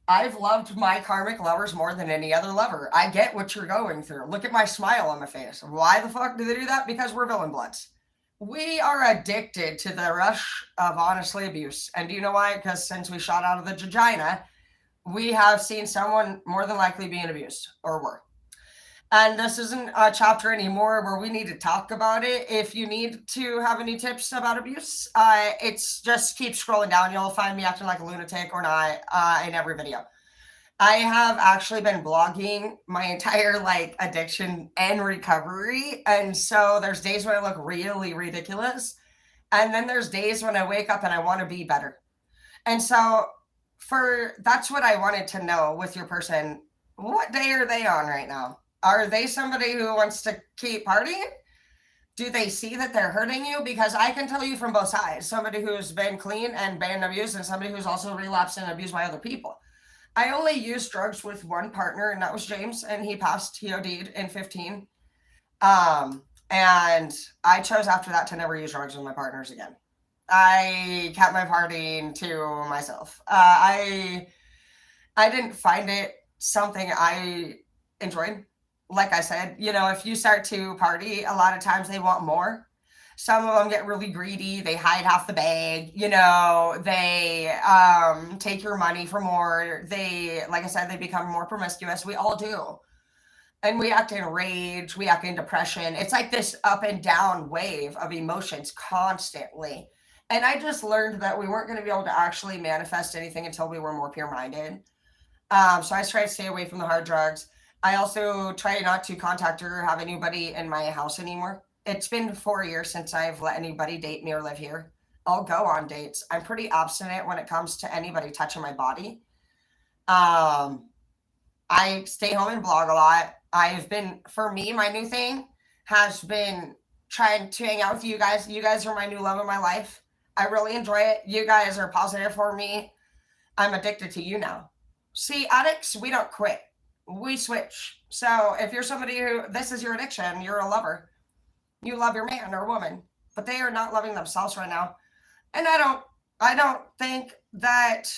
I've loved my karmic lovers more than any other lover. I get what you're going through. Look at my smile on my face. Why the fuck do they do that? Because we're villain bloods. We are addicted to the rush of honestly abuse. And do you know why? Because since we shot out of the vagina, we have seen someone more than likely being abused or were. And this isn't a chapter anymore where we need to talk about it. If you need to have any tips about abuse, it's just keep scrolling down. You'll find me acting like a lunatic or not in every video. I have actually been blogging my entire like addiction and recovery. And so there's days when I look really ridiculous. And then there's days when I wake up and I want to be better. And so that's what I wanted to know with your person. What day are they on right now? Are they somebody who wants to keep partying? Do they see that they're hurting you? Because I can tell you from both sides, somebody who's been clean and been abused and somebody who's also relapsed and abused by other people. I only used drugs with one partner, and that was James, and he passed, he OD'd in 15. And I chose after that to never use drugs with my partners again. I kept my partying to myself. I didn't find it something I enjoyed. Like I said, you know, if you start to party, a lot of times they want more. Some of them get really greedy. They hide half the bag, you know, they take your money for more. They, like I said, they become more promiscuous. We all do. And we act in rage, we act in depression. It's like this up and down wave of emotions constantly. And I just learned that we weren't going to be able to actually manifest anything until we were more pure minded. So I try to stay away from the hard drugs. I also try not to contact or have anybody in my house anymore. It's been 4 years since I've let anybody date me or live here. I'll go on dates. I'm pretty obstinate when it comes to anybody touching my body. I stay home and blog a lot. For me, my new thing has been trying to hang out with you guys. You guys are my new love of my life. I really enjoy it. You guys are positive for me. I'm addicted to you now. See, addicts, we don't quit. We switch. So if you're somebody who this is your addiction, you're a lover. You love your man or woman, but they are not loving themselves right now. And I don't think that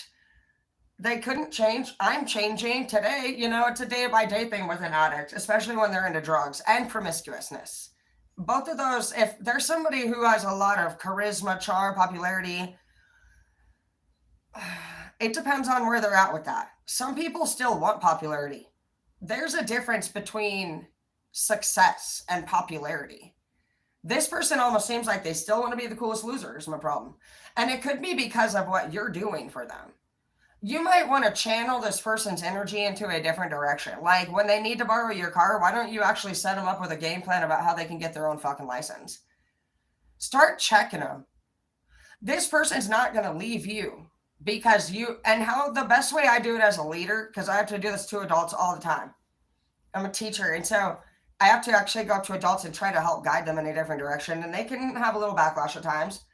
they couldn't change. I'm changing today. You know, it's a day by day thing with an addict, especially when they're into drugs and promiscuousness. Both of those, if there's somebody who has a lot of charisma, charm, popularity, it depends on where they're at with that. Some people still want popularity. There's a difference between success and popularity. This person almost seems like they still want to be the coolest loser is my problem. And it could be because of what you're doing for them. You might want to channel this person's energy into a different direction. Like when they need to borrow your car, why don't you actually set them up with a game plan about how they can get their own fucking license? Start checking them. This person's not going to leave you because how the best way I do it as a leader, because I have to do this to adults all the time. I'm a teacher. And so I have to actually go up to adults and try to help guide them in a different direction. And they can have a little backlash at times.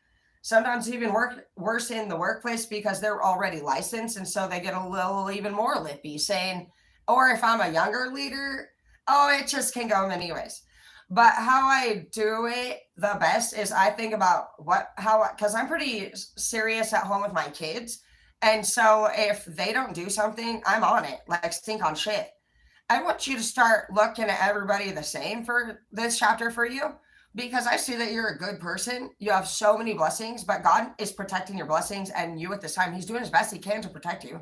Sometimes even worse in the workplace because they're already licensed. And so they get a little even more lippy saying, or if I'm a younger leader, oh, it just can go many ways. But how I do it the best is I think about because I'm pretty serious at home with my kids. And so if they don't do something, I'm on it, like stink on shit. I want you to start looking at everybody the same for this chapter for you, because I see that you're a good person. You have so many blessings, but God is protecting your blessings and you at this time. He's doing his best he can to protect you.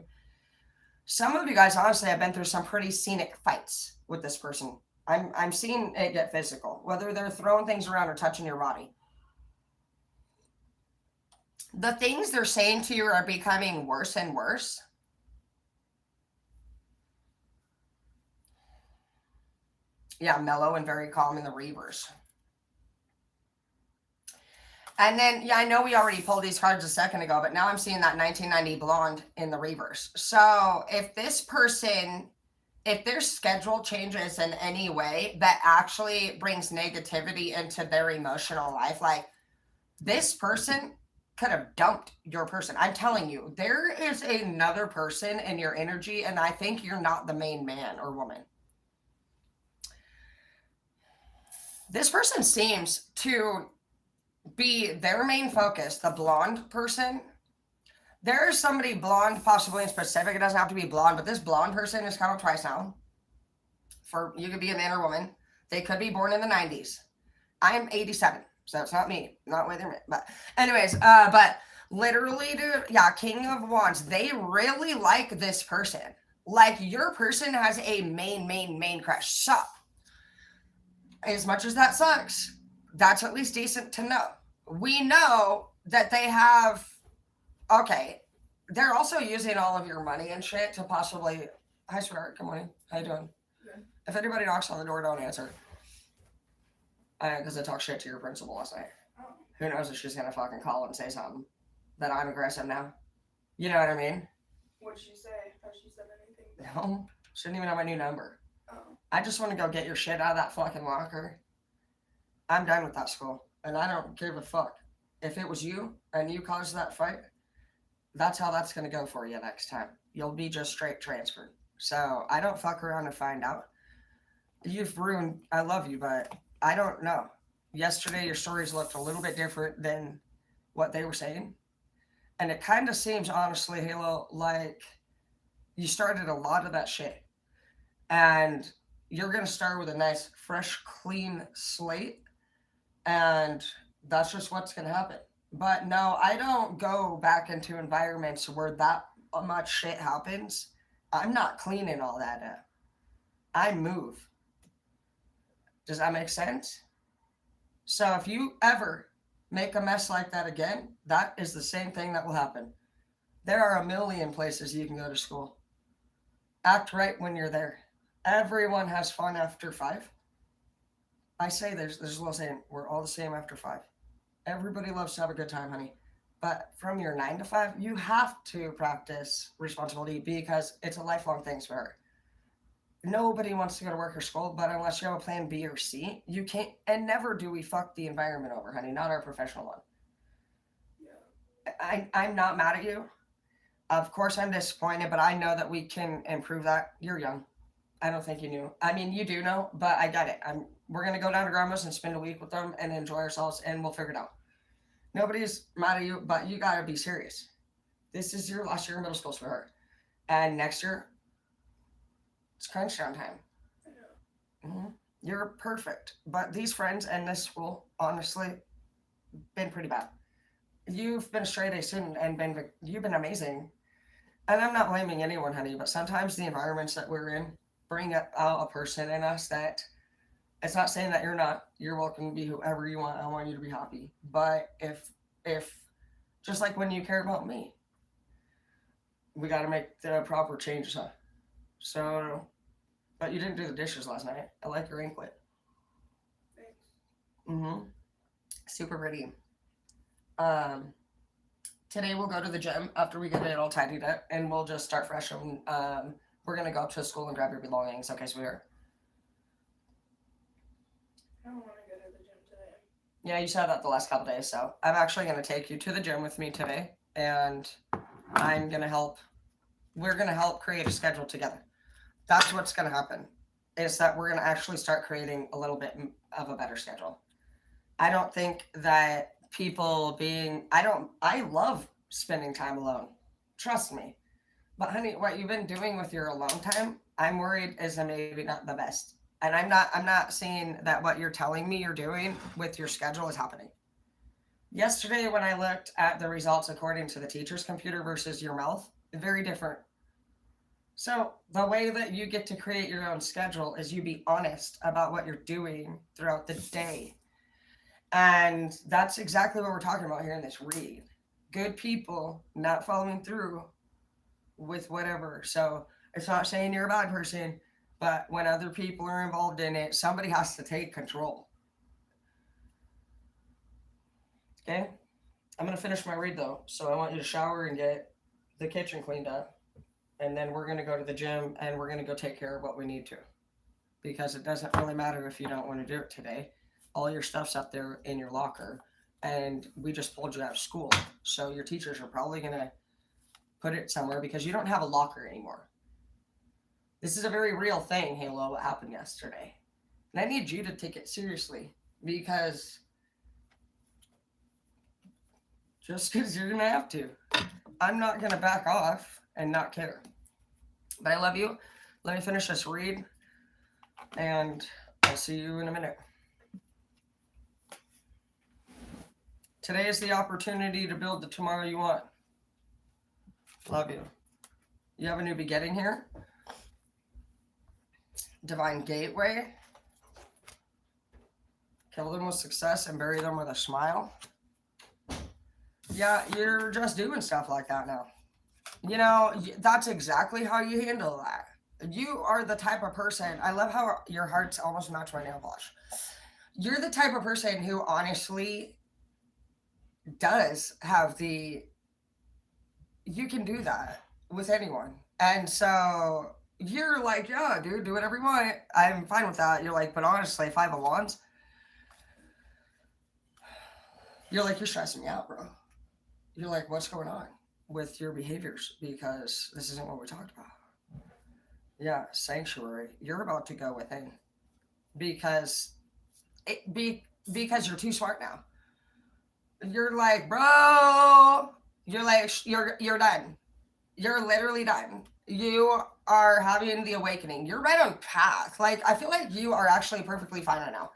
Some of you guys, honestly, have been through some pretty scenic fights with this person. I'm seeing it get physical, whether they're throwing things around or touching your body. the things they're saying to you are becoming worse and worse. Yeah, mellow and very calm in the reverse. And then, yeah, I know we already pulled these cards a second ago, but now I'm seeing that 1990 blonde in the reverse. So if this person, if their schedule changes in any way that actually brings negativity into their emotional life, like this person could have dumped your person. I'm telling you, there is another person in your energy, and I think you're not the main man or woman. This person seems to be their main focus, the blonde person. There is somebody blonde, possibly in specific. It doesn't have to be blonde, but this blonde person is come up twice now. For you could be a man or woman. They could be born in the 90s. I'm 87, so it's not me, not with me. But anyways, but literally, dude, yeah, King of Wands. They really like this person. Like your person has a main crush. So, as much as that sucks, that's at least decent to know. We know that they have, okay, they're also using all of your money and shit to possibly, hi sweetheart, good morning, how you doing? Good. If anybody knocks on the door, don't answer. Because I talked shit to your principal last night. Oh. Who knows if she's gonna fucking call and say something that I'm aggressive now. You know what I mean? What'd she say? Has she said anything? No, she didn't even know my new number. Oh. I just want to go get your shit out of that fucking locker. I'm done with that school, and I don't give a fuck. If it was you and you caused that fight, that's how that's going to go for you next time. You'll be just straight transferred. So I don't fuck around and find out. You've ruined, I love you, but I don't know. Yesterday, your stories looked a little bit different than what they were saying. And it kind of seems, honestly, Halo, like you started a lot of that shit. And you're going to start with a nice, fresh, clean slate. And that's just what's going to happen. But no, I don't go back into environments where that much shit happens. I'm not cleaning all that up. I move. Does that make sense? So if you ever make a mess like that again, that is the same thing that will happen. There are a million places you can go to school. Act right when you're there. Everyone has fun after 5. I say there's a little saying, we're all the same after 5. Everybody loves to have a good time, honey. But from your 9 to 5, you have to practice responsibility because it's a lifelong thing, swear. Nobody wants to go to work or school, but unless you have a plan B or C, you can't. And never do we fuck the environment over, honey, not our professional one. Yeah. I'm not mad at you. Of course, I'm disappointed, but I know that we can improve that. You're young. I don't think you knew. I mean, you do know, but I get it. We're going to go down to grandma's and spend a week with them and enjoy ourselves, and we'll figure it out. Nobody's mad at you, but you got to be serious. This is your last year of middle school, sweetheart. And next year, it's crunch down time. I know. Mm-hmm. You're perfect. But these friends and this school, honestly, been pretty bad. You've been a straight A student and you've been amazing. And I'm not blaming anyone, honey, but sometimes the environments that we're in bring out a person in us that it's not saying that you're not. You're welcome to be whoever you want. I want you to be happy. But if just like when you care about me, we got to make the proper changes, huh? So, but you didn't do the dishes last night. I like your anklet. Thanks. Mm-hmm. Super pretty. Today we'll go to the gym after we get it all tidied up, and we'll just start fresh. And we're gonna go up to school and grab your belongings. Okay, sweetheart. I don't want to go to the gym today. Yeah, you said that the last couple days, so I'm actually gonna take you to the gym with me today, and I'm gonna help. We're gonna help create a schedule together. That's what's gonna happen. Is that we're gonna actually start creating a little bit of a better schedule. I don't think that people being, I love spending time alone. Trust me. But honey, what you've been doing with your alone time, I'm worried is maybe not the best. And I'm not saying that what you're telling me you're doing with your schedule is happening. Yesterday when I looked at the results according to the teacher's computer versus your mouth, very different. So the way that you get to create your own schedule is you be honest about what you're doing throughout the day. And that's exactly what we're talking about here in this read. good people not following through with whatever. So it's not saying you're a bad person, but when other people are involved in it, somebody has to take control. Okay? I'm going to finish my read though. So I want you to shower and get the kitchen cleaned up. And then we're going to go to the gym and we're going to go take care of what we need to. Because it doesn't really matter if you don't want to do it today. All your stuff's up there in your locker. And we just pulled you out of school. So your teachers are probably going to put it somewhere because you don't have a locker anymore. This is a very real thing, Halo, what happened yesterday. And I need you to take it seriously because just because you're going to have to. I'm not going to back off and not care. But I love you. Let me finish this read. And I'll see you in a minute. Today is the opportunity to build the tomorrow you want. Love you. You have a new beginning here. Divine gateway. Kill them with success and bury them with a smile. Yeah, you're just doing stuff like that now. You know, that's exactly how you handle that. You are the type of person, I love how your heart's almost matched my nail polish. You're the type of person who honestly does have you can do that with anyone. And so you're like, yeah, dude, do whatever you want. I'm fine with that. You're like, but honestly, 5 of Wands, you're like, you're stressing me out, bro. You're like, what's going on with your behaviors? Because this isn't what we talked about. Yeah, sanctuary. You're about to go within because you're too smart now. You're like, bro, you're like, you're done. You're literally done. You are having the awakening. You're right on path. Like, I feel like you are actually perfectly fine right now.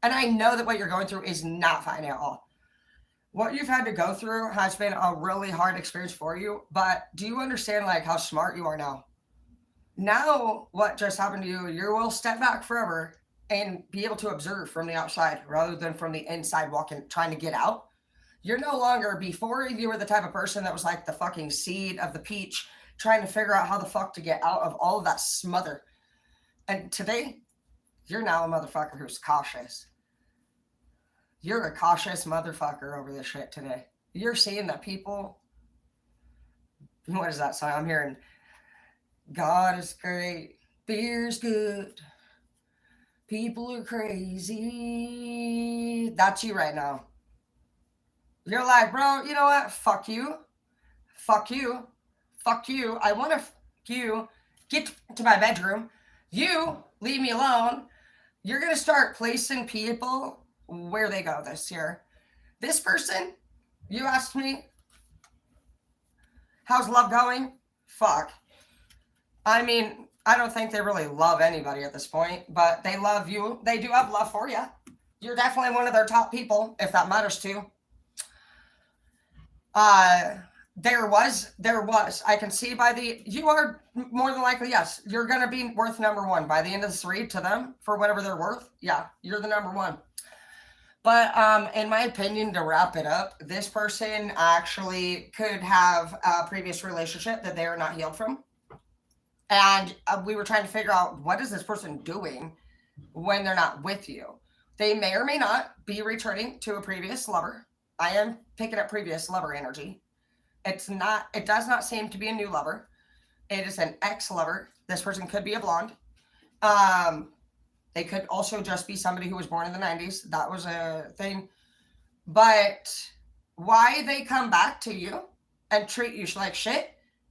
And I know that what you're going through is not fine at all. What you've had to go through has been a really hard experience for you. But do you understand like how smart you are now? Now, what just happened to you, you will step back forever and be able to observe from the outside rather than from the inside walking, trying to get out. You're no longer, before you were the type of person that was like the fucking seed of the peach, trying to figure out how the fuck to get out of all of that smother. And today, you're now a motherfucker who's cautious. You're a cautious motherfucker over this shit today. You're seeing that people, what is that song? I'm hearing, God is great, beer's good, people are crazy. That's you right now. You're like, bro, you know what? Fuck you. Fuck you. Fuck you. I want to fuck you. Get to my bedroom. You leave me alone. You're going to start placing people where they go this year. This person, you asked me, how's love going? Fuck. I mean, I don't think they really love anybody at this point, but they love you. They do have love for you. You're definitely one of their top people, if that matters to you. There was, I can see you are more than likely, yes, you're going to be worth number one by the end of this read to them for whatever they're worth. Yeah, you're the number one. But in my opinion, to wrap it up, this person actually could have a previous relationship that they are not healed from. And we were trying to figure out, what is this person doing when they're not with you? They may or may not be returning to a previous lover. I am picking up previous lover energy. It does not seem to be a new lover. It is an ex-lover. This person could be a blonde. They could also just be somebody who was born in the 90s. That was a thing. But why they come back to you and treat you like shit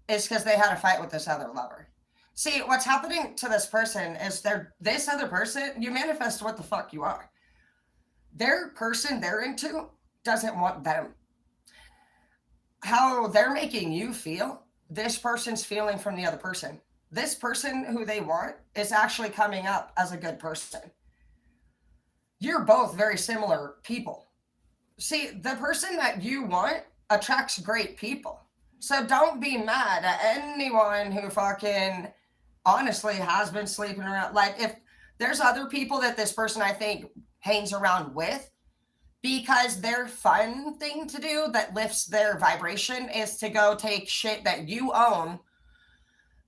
is because they had a fight with this other lover. See, what's happening to this person is this other person, you manifest what the fuck you are. Their person they're into doesn't want them. How they're making you feel, this person's feeling from the other person. This person who they want is actually coming up as a good person. You're both very similar people. See, the person that you want attracts great people. So don't be mad at anyone who fucking honestly has been sleeping around. Like, if there's other people that this person, I think, hangs around with, because their fun thing to do that lifts their vibration is to go take shit that you own.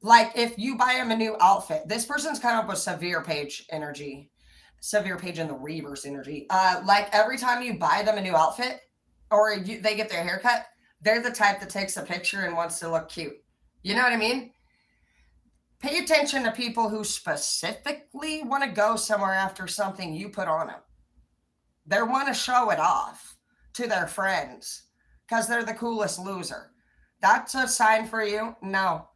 Like if you buy them a new outfit, this person's kind of with severe page energy, severe page in the reverse energy. Like every time you buy them a new outfit or they get their haircut, they're the type that takes a picture and wants to look cute. You know what I mean? Pay attention to people who specifically want to go somewhere after something you put on them. They want to show it off to their friends because they're the coolest loser. That's a sign for you? No.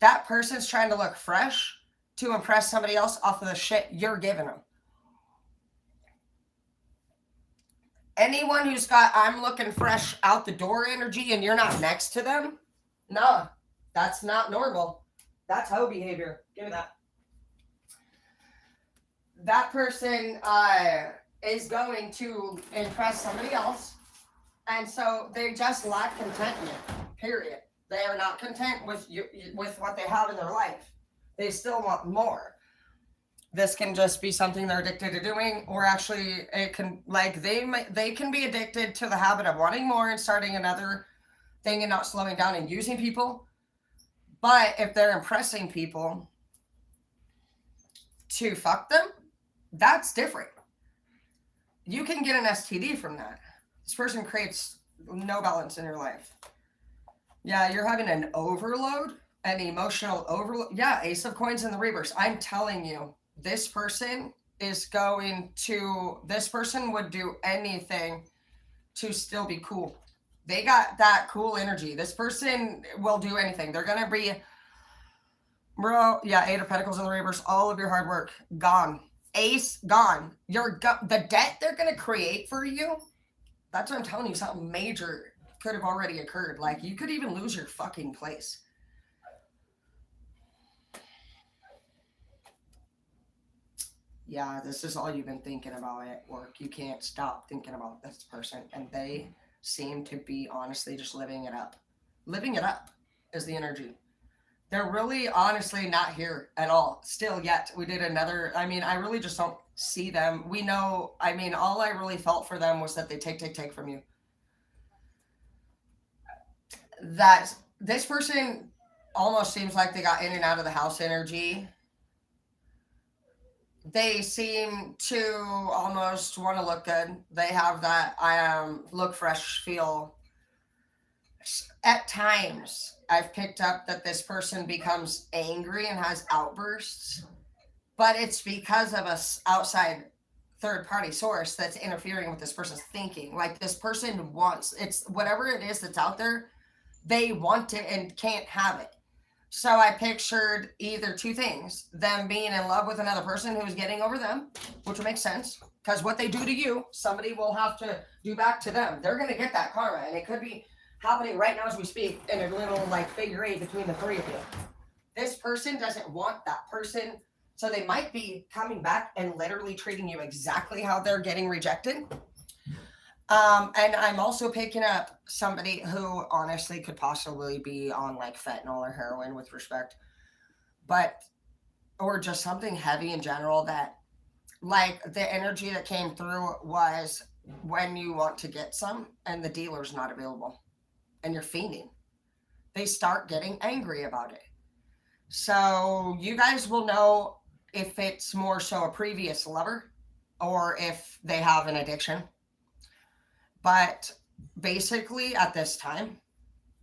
That person's trying to look fresh to impress somebody else off of the shit you're giving them. Anyone who's got I'm looking fresh out the door energy and you're not next to them, no, that's not normal. That's hoe behavior. Give me that. That person is going to impress somebody else, and so they just lack contentment. Period. They are not content with what they have in their life. They still want more. This can just be something they're addicted to doing, or actually it can, like, they can be addicted to the habit of wanting more and starting another thing and not slowing down and using people. But if they're impressing people to fuck them, that's different. You can get an STD from that. This person creates no balance in your life. Yeah, you're having an overload, an emotional overload. Yeah, Ace of Coins in the reverse. I'm telling you, this person would do anything to still be cool. They got that cool energy. This person will do anything. They're going to be, bro, yeah, 8 of Pentacles in the reverse. All of your hard work, gone. Ace, gone. The debt they're going to create for you, that's what I'm telling you, something major could have already occurred. Like, you could even lose your fucking place. Yeah, this is all you've been thinking about at work. You can't stop thinking about this person. And they seem to be honestly just living it up. Living it up is the energy. They're really honestly not here at all still yet. We did another, I really just don't see them. We know, all I really felt for them was that they take from you. That this person almost seems like they got in and out of the house energy. They seem to almost want to look good. They have that look fresh feel. At times, I've picked up that this person becomes angry and has outbursts, but it's because of a outside third-party source that's interfering with this person's thinking. Like, this person wants, it's whatever it is that's out there, they want it and can't have it. So I pictured either two things: them being in love with another person who's getting over them, which would make sense, because what they do to you, somebody will have to do back to them. They're going to get that karma, and it could be happening right now as we speak in a little figure eight between the three of you. This person doesn't want that person, so they might be coming back and literally treating you exactly how they're getting rejected. And I'm also picking up somebody who honestly could possibly be on fentanyl or heroin, with respect, or just something heavy in general, that the energy that came through was when you want to get some and the dealer's not available and you're fiending. They start getting angry about it. So you guys will know if it's more so a previous lover or if they have an addiction. But basically, at this time,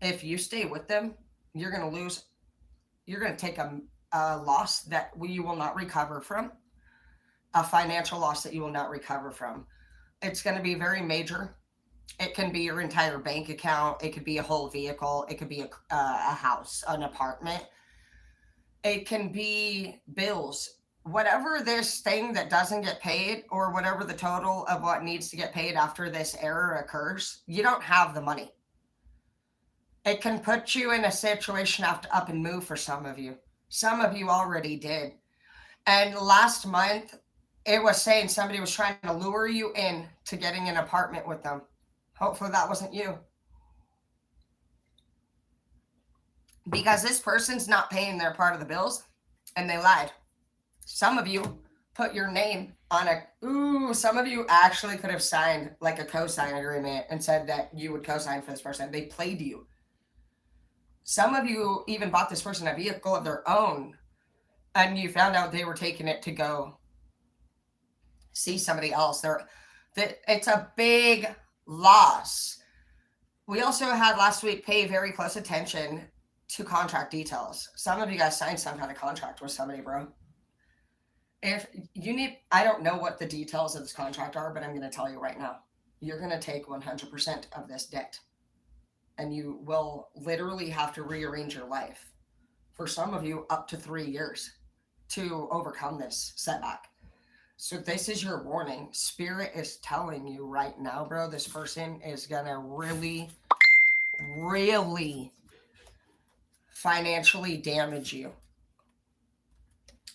if you stay with them, you're going to lose. You're going to take a loss that you will not recover from, a financial loss that you will not recover from. It's going to be very major. It can be your entire bank account. It could be a whole vehicle. It could be a house, an apartment. It can be bills. Whatever this thing that doesn't get paid, or whatever the total of what needs to get paid after this error occurs, you don't have the money. It can put you in a situation to have to up and move for some of you. Some of you already did. And last month, it was saying somebody was trying to lure you in to getting an apartment with them. Hopefully that wasn't you. Because this person's not paying their part of the bills, and they lied. Some of you put your name on some of you actually could have signed like a co-sign agreement and said that you would co-sign for this person. They played you. Some of you even bought this person a vehicle of their own, and you found out they were taking it to go see somebody else. It's a big loss. We also had last week pay very close attention to contract details. Some of you guys signed some kind of contract with somebody, bro. If you need, I don't know what the details of this contract are, but I'm going to tell you right now, you're going to take 100% of this debt, and you will literally have to rearrange your life. For some of you, up to 3 years to overcome this setback. So this is your warning. Spirit is telling you right now, bro, this person is going to really, really financially damage you.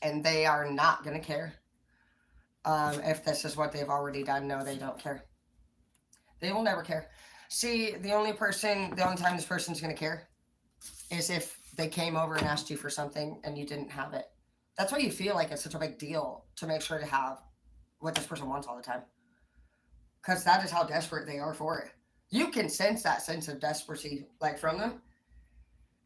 And they are not going to care. If this is what they've already done, no, they don't care. They will never care. See, the only time this person's going to care is if they came over and asked you for something and you didn't have it. That's why you feel like it's such a big deal to make sure to have what this person wants all the time. Because that is how desperate they are for it. You can sense that sense of desperation, like, from them.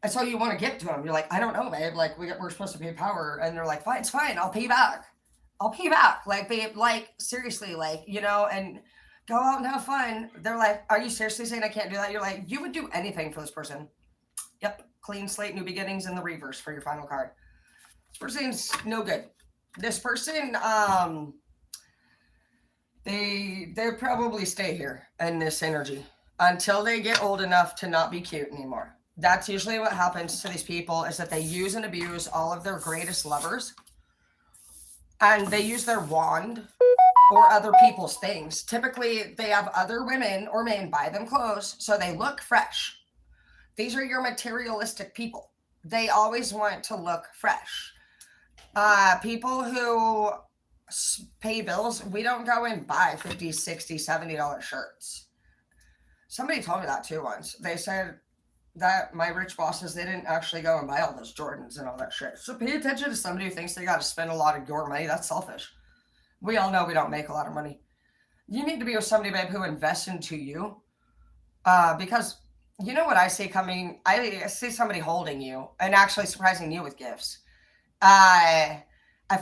And so you want to give it to them. You're like, I don't know, babe. Like, we're supposed to pay power. And they're like, fine, it's fine. I'll pay you back. I'll pay you back. Like, babe, like, seriously, like, you know, and go out and have fun. They're like, are you seriously saying I can't do that? You're like, you would do anything for this person. Yep. Clean slate, new beginnings, in the reverse for your final card. This person's no good. This person, they'll probably stay here in this energy until they get old enough to not be cute anymore. That's usually what happens to these people, is that they use and abuse all of their greatest lovers, and they use their wand or other people's things. Typically, they have other women or men buy them clothes so they look fresh. These are your materialistic people. They always want to look fresh. People who pay bills, we don't go and buy $50, $60, $70 shirts. Somebody told me that too once. They said that my rich bosses, they didn't actually go and buy all those Jordans and all that shit. So pay attention to somebody who thinks they got to spend a lot of your money. That's selfish. We all know we don't make a lot of money. You need to be with somebody, babe, who invests into you. Because you know what I see coming? I see somebody holding you and actually surprising you with gifts. I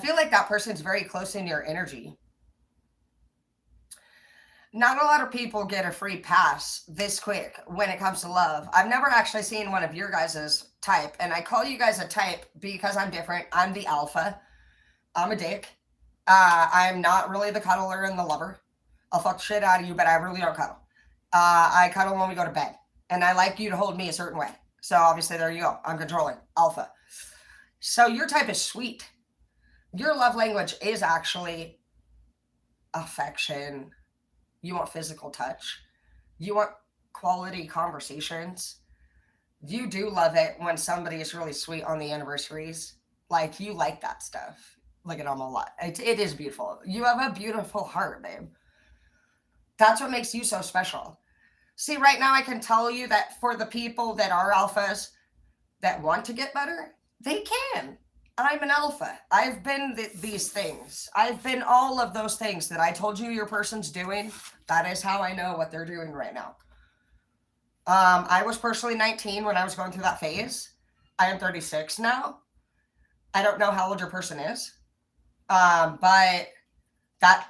feel like that person's very close in your energy. Not a lot of people get a free pass this quick when it comes to love. I've never actually seen one of your guys' type, and I call you guys a type because I'm different. I'm the alpha. I'm a dick. I'm not really the cuddler and the lover. I'll fuck shit out of you, but I really don't cuddle. I cuddle when we go to bed, and I like you to hold me a certain way. So obviously, there you go. I'm controlling. Alpha. So your type is sweet. Your love language is actually affection. You want physical touch. You want quality conversations. You do love it when somebody is really sweet on the anniversaries. Like, you like that stuff. Look at them a lot. It is beautiful. You have a beautiful heart, babe. That's what makes you so special. See, right now I can tell you that for the people that are alphas that want to get better, they can. I'm an alpha. I've been these things. I've been all of those things that I told you your person's doing. That is how I know what they're doing right now. I was personally 19 when I was going through that phase. I am 36 now. I don't know how old your person is. But that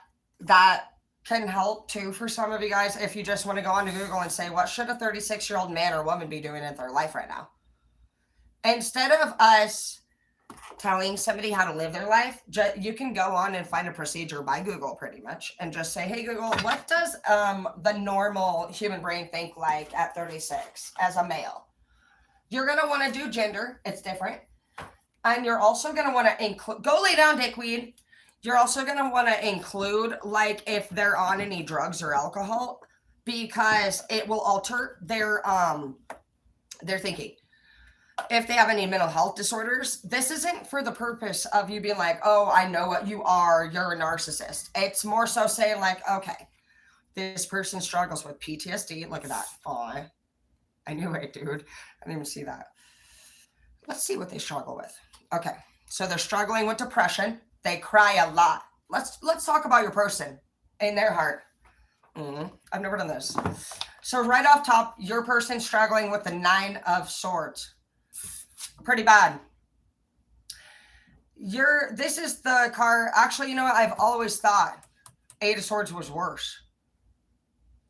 can help too for some of you guys if you just want to go onto Google and say, what should a 36-year-old man or woman be doing in their life right now? Instead of us telling somebody how to live their life, you can go on and find a procedure by Google pretty much and just say, hey Google, what does the normal human brain think like at 36 as a male? You're going to want to do gender. It's different. And you're also going to want to include, go lay down, dickweed. You're also going to want to include like if they're on any drugs or alcohol, because it will alter their thinking. If they have any mental health disorders, this isn't for the purpose of you being like, oh, I know what you are. You're a narcissist. It's more so saying like, okay, this person struggles with PTSD. Look at that. Oh, I knew it, dude. I didn't even see that. Let's see what they struggle with. Okay. So they're struggling with depression. They cry a lot. let's talk about your person and their heart. I've never done this. So right off top, your person struggling with the 9 of Swords. Pretty bad. This is the card. Actually, you know what? I've always thought 8 of Swords was worse.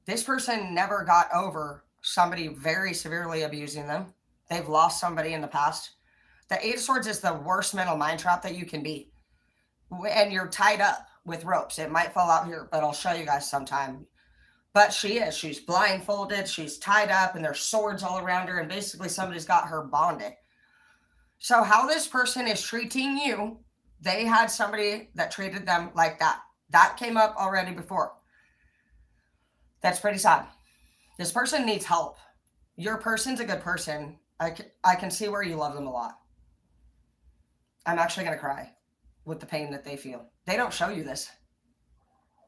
This person never got over somebody very severely abusing them. They've lost somebody in the past. The 8 of Swords is the worst mental mind trap that you can be. And you're tied up with ropes. It might fall out here, but I'll show you guys sometime. But she's blindfolded, she's tied up, and there's swords all around her, and basically somebody's got her bonded. So how this person is treating you, they had somebody that treated them like that. That came up already before. That's pretty sad. This person needs help. Your person's a good person. I can see where you love them a lot. I'm actually going to cry with the pain that they feel. They don't show you this.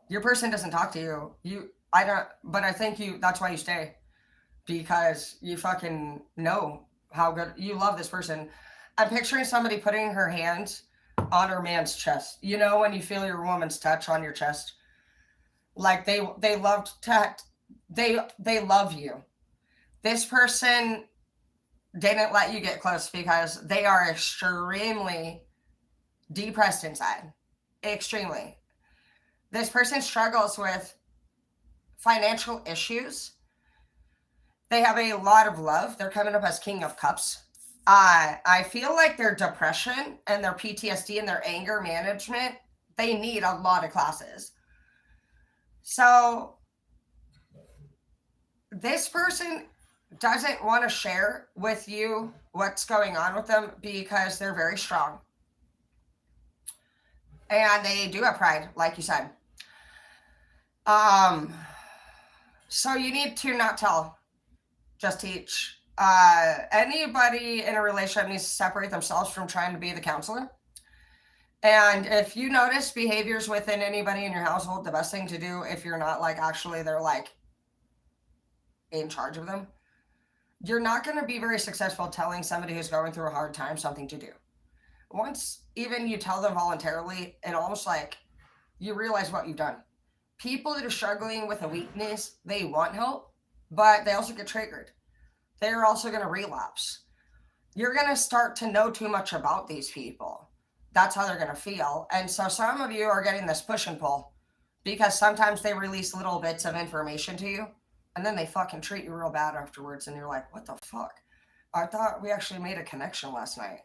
Your person doesn't talk to you. But I think that's why you stay. Because you fucking know how good you love this person. I'm picturing somebody putting her hands on her man's chest. You know when you feel your woman's touch on your chest? Like they love you. This person didn't let you get close because they are extremely depressed inside. Extremely. This person struggles with financial issues. They have a lot of love. They're coming up as King of Cups. I feel like their depression and their PTSD and their anger management, they need a lot of classes. So this person doesn't want to share with you what's going on with them because they're very strong. And they do have pride, like you said. So you need to not tell, just teach. Anybody in a relationship needs to separate themselves from trying to be the counselor. And if you notice behaviors within anybody in your household, the best thing to do, if you're not like actually they're like in charge of them, you're not going to be very successful telling somebody who's going through a hard time something to do. Once even you tell them voluntarily, and almost like you realize what you've done. People that are struggling with a weakness, they want help, but they also get triggered. They're also going to relapse. You're going to start to know too much about these people. That's how they're going to feel. And so some of you are getting this push and pull because sometimes they release little bits of information to you and then they fucking treat you real bad afterwards. And you're like, what the fuck? I thought we actually made a connection last night.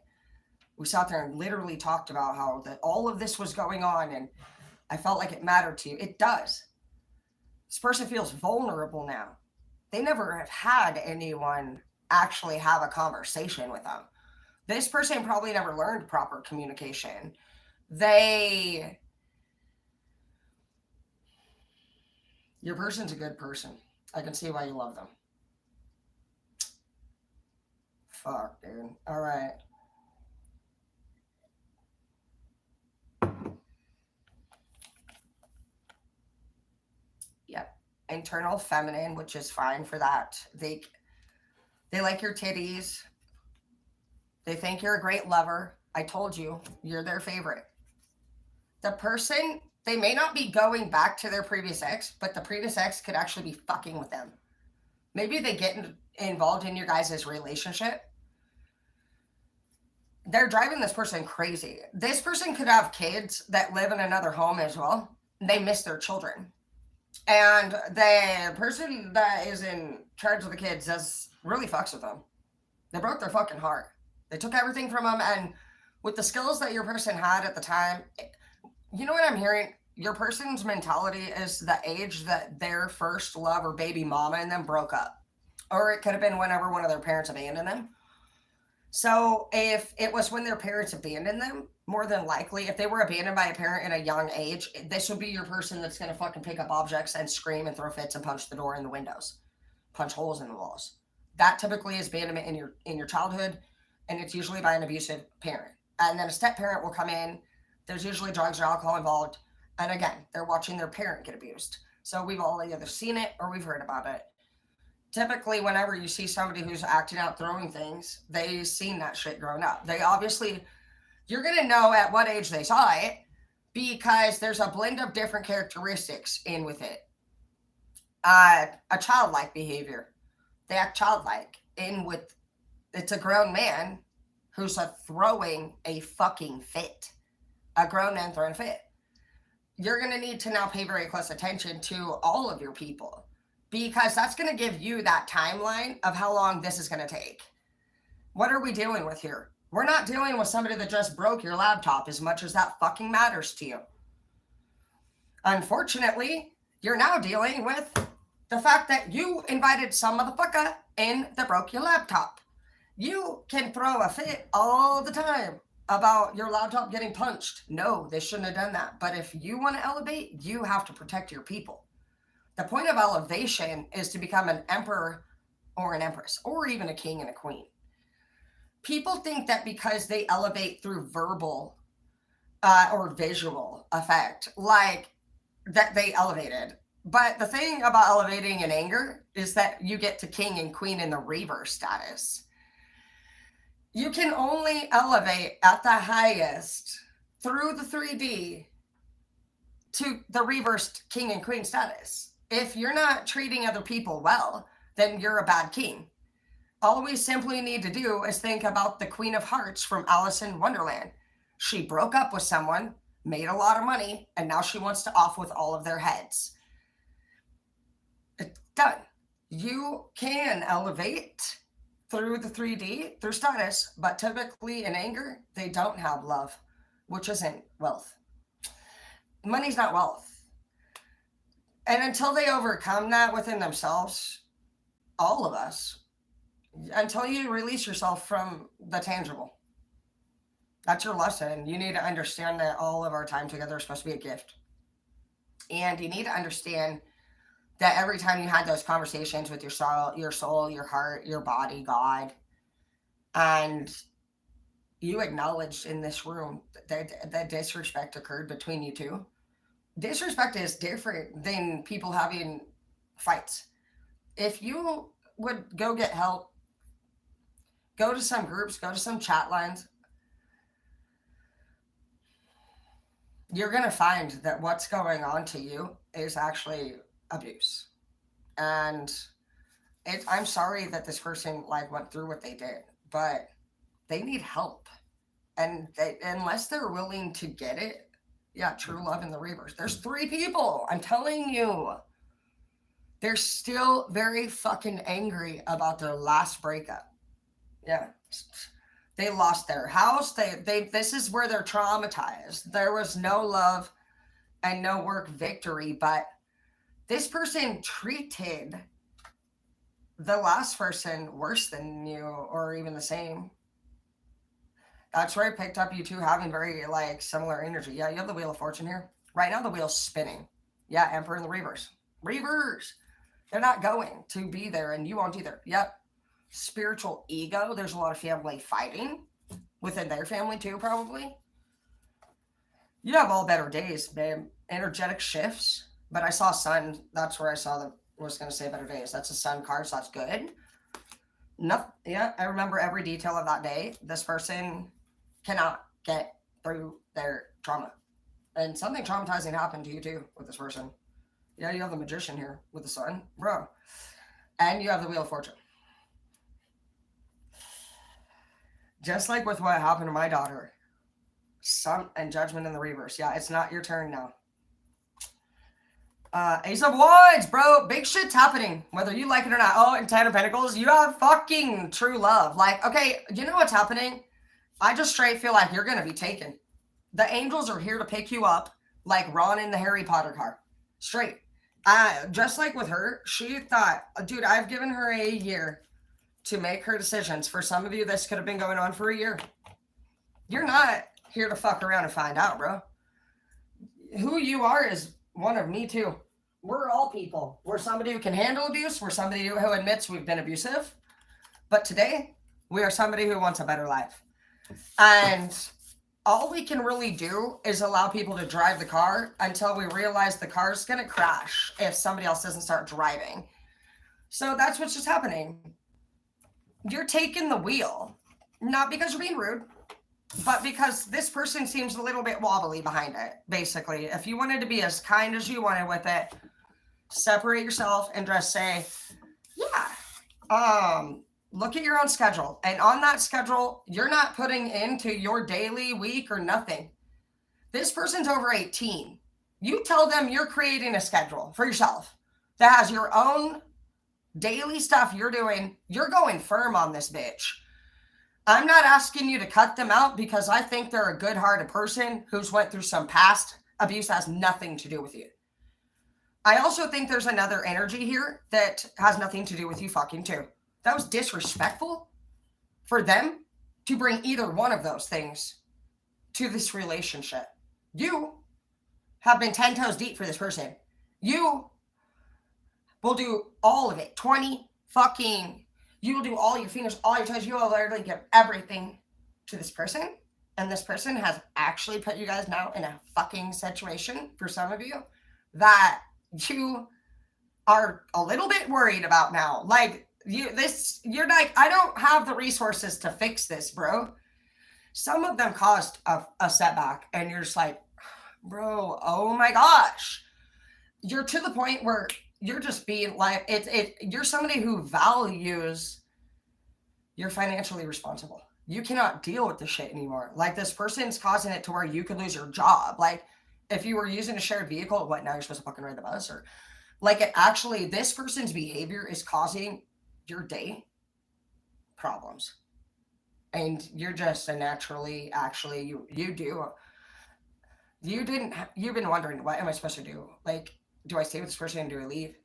We sat there and literally talked about how that all of this was going on and I felt like it mattered to you. It does. This person feels vulnerable now. They never have had anyone actually have a conversation with them. This person probably never learned proper communication. Your person's a good person. I can see why you love them. Fuck, dude. All right. Yep. Internal feminine, which is fine for that. They like your titties. They think you're a great lover. I told you, you're their favorite. The person, they may not be going back to their previous ex, but the previous ex could actually be fucking with them. Maybe they get involved in your guys' relationship. They're driving this person crazy. This person could have kids that live in another home as well. They miss their children. And the person that is in charge of the kids really fucks with them. They broke their fucking heart. They took everything from them. And with the skills that your person had at the time, you know what I'm hearing? Your person's mentality is the age that their first love or baby mama and them broke up. Or it could have been whenever one of their parents abandoned them. So if it was when their parents abandoned them, more than likely, if they were abandoned by a parent in a young age, this would be your person that's going to fucking pick up objects and scream and throw fits and punch the door and the windows, punch holes in the walls. That typically is abandonment in your childhood, and it's usually by an abusive parent. And then a step parent will come in. There's usually drugs or alcohol involved. And again, they're watching their parent get abused. So we've all either seen it or we've heard about it. Typically, whenever you see somebody who's acting out, throwing things, they've seen that shit growing up. They obviously, you're going to know at what age they saw it, because there's a blend of different characteristics in with it. A childlike behavior. They act childlike. In with, it's a grown man who's throwing a fucking fit. A grown man throwing a fit. You're going to need to now pay very close attention to all of your people, because that's going to give you that timeline of how long this is going to take. What are we dealing with here? We're not dealing with somebody that just broke your laptop, as much as that fucking matters to you. Unfortunately, you're now dealing with the fact that you invited some motherfucker in that broke your laptop. You can throw a fit all the time about your laptop getting punched. No, they shouldn't have done that. But if you want to elevate, you have to protect your people. The point of elevation is to become an emperor or an empress, or even a king and a queen. People think that because they elevate through verbal or visual effect, like that they elevated. But the thing about elevating in anger is that you get to king and queen in the reverse status. You can only elevate at the highest through the 3D to the reversed king and queen status. If you're not treating other people well, then you're a bad king. All we simply need to do is think about the Queen of Hearts from Alice in Wonderland. She broke up with someone, made a lot of money, and now she wants to off with all of their heads. It's done. You can elevate through the 3D, through status, but typically in anger, they don't have love, which isn't wealth. Money's not wealth. And until they overcome that within themselves, all of us, until you release yourself from the tangible, that's your lesson. You need to understand that all of our time together is supposed to be a gift. And you need to understand that every time you had those conversations with your soul, your heart, your body, God, and you acknowledged in this room that disrespect occurred between you two. Disrespect is different than people having fights. If you would go get help, go to some groups, go to some chat lines, you're going to find that what's going on to you is actually abuse. And I'm sorry that this person went through what they did, but they need help. And unless they're willing to get it, yeah, true love in the reverse. There's 3 people. I'm telling you. They're still very fucking angry about their last breakup. Yeah. They lost their house. This is where they're traumatized. There was no love and no work victory, but this person treated the last person worse than you, or even the same. That's where I picked up you two having very similar energy. Yeah, you have the Wheel of Fortune here. Right now the wheel's spinning. Yeah, Emperor in the reverse. Reverse. They're not going to be there, and you won't either. Yep. Spiritual ego. There's a lot of family fighting within their family too, probably. You have all better days, babe. Energetic shifts. But I saw sun. That's where I saw was going to say better days. That's a sun card, so that's good. No, yeah, I remember every detail of that day. This person cannot get through their trauma. And something traumatizing happened to you too with this person. Yeah, you have the Magician here with the sun, bro. And you have the Wheel of Fortune. Just like with what happened to my daughter. Sun and Judgment in the reverse. Yeah, it's not your turn now. Ace of Wands, bro. Big shit's happening, whether you like it or not. Oh, and 10 of Pentacles, you have fucking true love. Okay, you know what's happening? I just straight feel like you're going to be taken. The angels are here to pick you up like Ron in the Harry Potter car. Straight. Just like with her, she thought, dude, I've given her a year to make her decisions. For some of you, this could have been going on for a year. You're not here to fuck around and find out, bro. Who you are is one of me too. We're all people. We're somebody who can handle abuse. We're somebody who admits we've been abusive. But today, we are somebody who wants a better life. And all we can really do is allow people to drive the car until we realize the car's going to crash if somebody else doesn't start driving. So that's what's just happening. You're taking the wheel. Not because you're being rude. But because this person seems a little bit wobbly behind it, basically. If you wanted to be as kind as you wanted with it, separate yourself and just say, yeah, look at your own schedule. And on that schedule, you're not putting into your daily, week, or nothing. This person's over 18. You tell them you're creating a schedule for yourself that has your own daily stuff you're doing. You're going firm on this bitch. I'm not asking you to cut them out because I think they're a good-hearted person who's went through some past abuse that has nothing to do with you. I also think there's another energy here that has nothing to do with you fucking too. That was disrespectful for them to bring either one of those things to this relationship. You have been 10 toes deep for this person. You will do all of it. You will do all your fingers, all your toes. You will literally give everything to this person. And this person has actually put you guys now in a fucking situation, for some of you, that you are a little bit worried about now. Like, you're like, I don't have the resources to fix this, bro. Some of them caused a setback, and you're just like, bro, oh my gosh. You're to the point where you're just being like, you're somebody who values you're financially responsible. You cannot deal with this shit anymore. Like, this person's causing it to where you could lose your job. Like, if you were using a shared vehicle, what, now you're supposed to fucking ride the bus? Or like, it actually, this person's behavior is causing your day problems. And you're just a naturally, actually, you've been wondering, what am I supposed to do? Like, do I stay with this person and do I leave?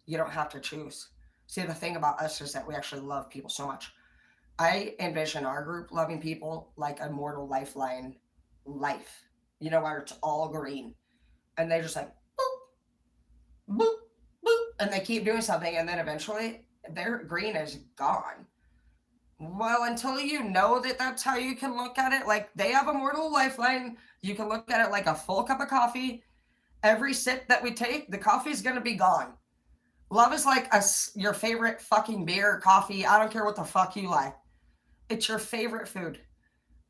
You don't have to choose. See, the thing about us is that we actually love people so much. I envision our group loving people like a mortal lifeline life, you know, where it's all green. And they just like, boop, boop, boop, and they keep doing something, and then eventually their green is gone. Well, until you know that that's how you can look at it, like they have a mortal lifeline, you can look at it like a full cup of coffee. Every sip that we take, the coffee's going to be gone. Love is like your favorite fucking beer or coffee. I don't care what the fuck you like. It's your favorite food.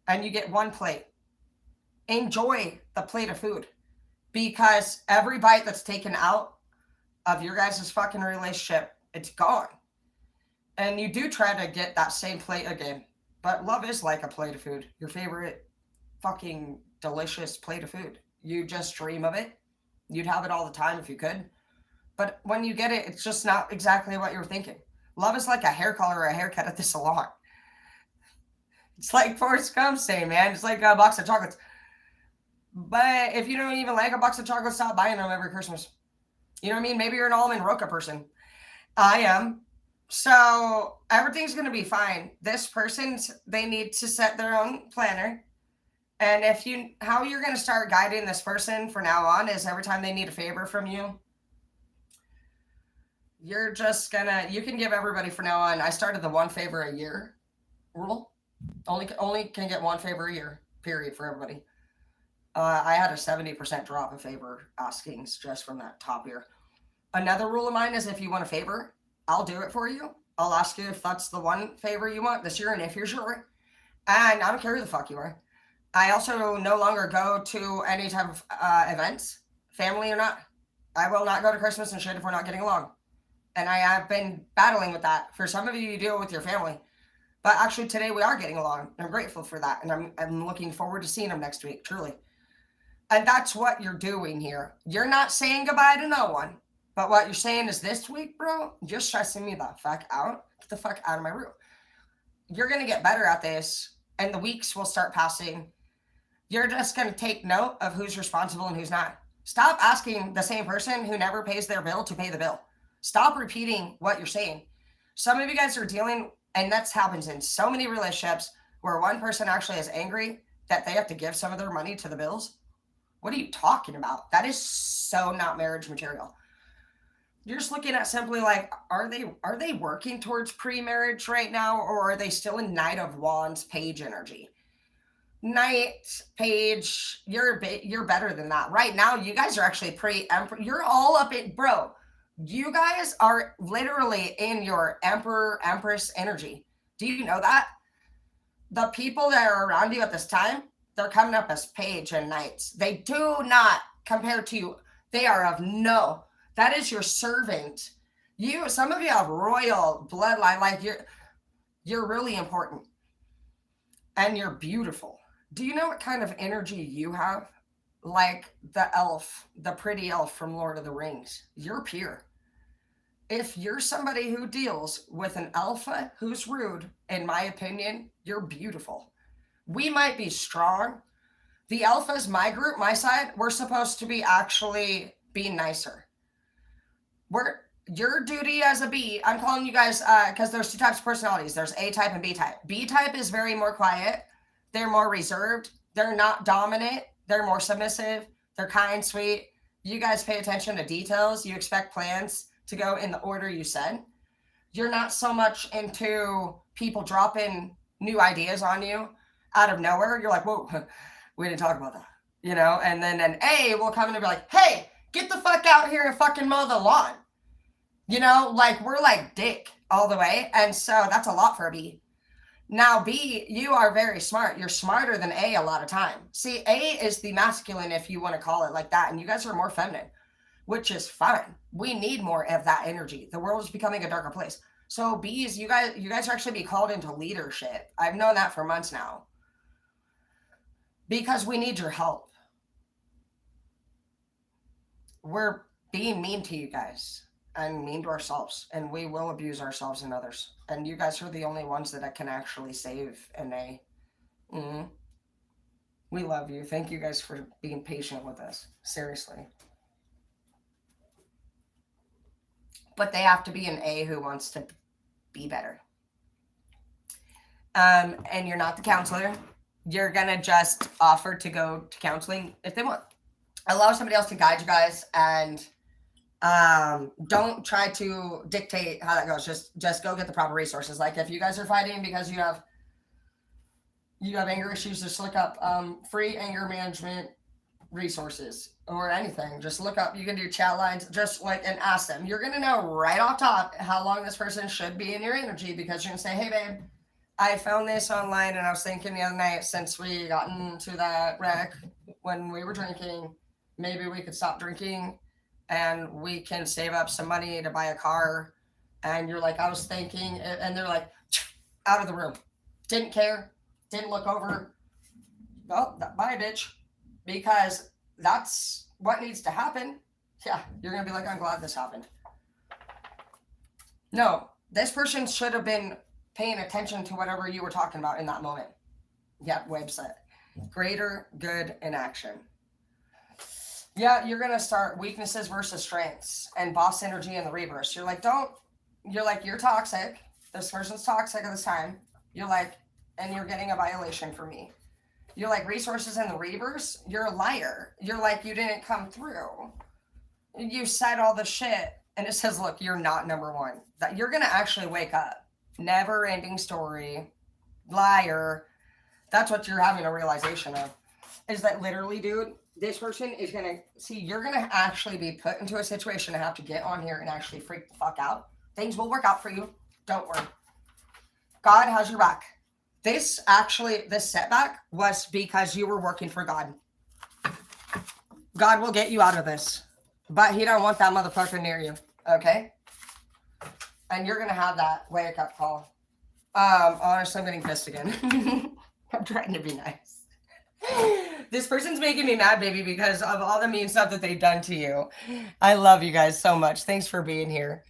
And you get one plate. Enjoy the plate of food. Because every bite that's taken out of your guys' fucking relationship, it's gone. And you do try to get that same plate again. But love is like a plate of food. Your favorite fucking delicious plate of food. You just dream of it. You'd have it all the time if you could. But when you get it, it's just not exactly what you were thinking. Love is like a hair color or a haircut at the salon. It's like Forrest Gump saying, man. It's like a box of chocolates. But if you don't even like a box of chocolates, stop buying them every Christmas. You know what I mean? Maybe you're an almond roca person. I am. So everything's going to be fine. This person's, they need to set their own planner. And how you're going to start guiding this person from now on is every time they need a favor from you, you're just you can give everybody from now on. I started the one favor a year rule. Only can get one favor a year, period, for everybody. I had a 70% drop of favor askings just from that top year. Another rule of mine is if you want a favor, I'll do it for you. I'll ask you if that's the one favor you want this year and if you're sure. And I don't care who the fuck you are. I also no longer go to any type of events, family or not. I will not go to Christmas and shit if we're not getting along. And I have been battling with that. For some of you, you deal with your family. But actually today we are getting along. And I'm grateful for that. And I'm looking forward to seeing them next week, truly. And that's what you're doing here. You're not saying goodbye to no one. But what you're saying is this week, bro, you're stressing me the fuck out. Get the fuck out of my room. You're going to get better at this. And the weeks will start passing. You're just going to take note of who's responsible and who's not. Stop asking the same person who never pays their bill to pay the bill. Stop repeating what you're saying. Some of you guys are dealing, and that happens in so many relationships where one person actually is angry that they have to give some of their money to the bills. What are you talking about? That is so not marriage material. You're just looking at simply like, are they working towards pre-marriage right now, or are they still in Knight of Wands page energy? Knight, page, you're better than that. Right now, you guys are actually pre-emperor. You're all up in, bro. You guys are literally in your emperor, empress energy. Do you know that? the people that are around you at this time, they're coming up as page and knights. They do not compare to you. They are of no. That is your servant. Some of you have royal bloodline. Like you're really important. And you're beautiful. Do you know what kind of energy you have? Like the elf, the pretty elf from Lord of the Rings. You're pure. If you're somebody who deals with an alpha who's rude, in my opinion, you're beautiful. We might be strong. The alphas, my group, my side, we're supposed to be actually being nicer. Your duty as a B, I'm calling you guys, because there's 2 types of personalities. There's A type and B type. B type is very more quiet. They're more reserved. They're not dominant. They're more submissive. They're kind, sweet. You guys pay attention to details. You expect plans to go in the order you said. You're not so much into people dropping new ideas on you out of nowhere. You're like, whoa, we didn't talk about that. You know, and then an A will come in and be like, hey, get the fuck out here and fucking mow the lawn. You know, like we're like dick all the way. And so that's a lot for a B. Now, B, you are very smart. You're smarter than A lot of time. See, A is the masculine, if you want to call it like that. And you guys are more feminine, which is fine. We need more of that energy. The world is becoming a darker place. So B's, you guys are actually be called into leadership. I've known that for months now. Because we need your help. We're being mean to you guys. And mean to ourselves, and we will abuse ourselves and others. And you guys are the only ones that can actually save an A. We love you. Thank you guys for being patient with us. Seriously. But they have to be an A who wants to be better. And you're not the counselor. You're gonna just offer to go to counseling if they want. Allow somebody else to guide you guys, and don't try to dictate how that goes. Just go get the proper resources. Like if you guys are fighting because you have anger issues, just look up free anger management resources or anything. Just look up, you can do chat lines, just like, and ask them. You're gonna know right off top how long this person should be in your energy, because you're gonna say, hey babe, I found this online and I was thinking the other night, since we got into that wreck when we were drinking, maybe we could stop drinking and we can save up some money to buy a car. And you're like, I was thinking, and they're like, out of the room. Didn't care, didn't look over. Oh, bye, bitch. Because that's what needs to happen. Yeah, you're going to be like, I'm glad this happened. No, this person should have been paying attention to whatever you were talking about in that moment. Yeah, website. Greater good in action. Yeah, you're going to start weaknesses versus strengths and boss energy in the reverse. You're like, you're toxic. This person's toxic at this time. You're like, and you're getting a violation for me. You're like, resources in the reverse. You're a liar. You're like, you didn't come through. You said all the shit. And it says, look, you're not number one. That you're going to actually wake up. Never ending story. Liar. That's what you're having a realization of. Is that literally, dude, this person is going to see, you're going to actually be put into a situation to have to get on here and actually freak the fuck out. Things will work out for you. Don't worry. God has your back. This setback was because you were working for God. God will get you out of this. But he don't want that motherfucker near you. Okay? And you're going to have that wake up call. Honestly, I'm getting pissed again. I'm trying to be nice. This person's making me mad, baby, because of all the mean stuff that they've done to you. I love you guys so much. Thanks for being here.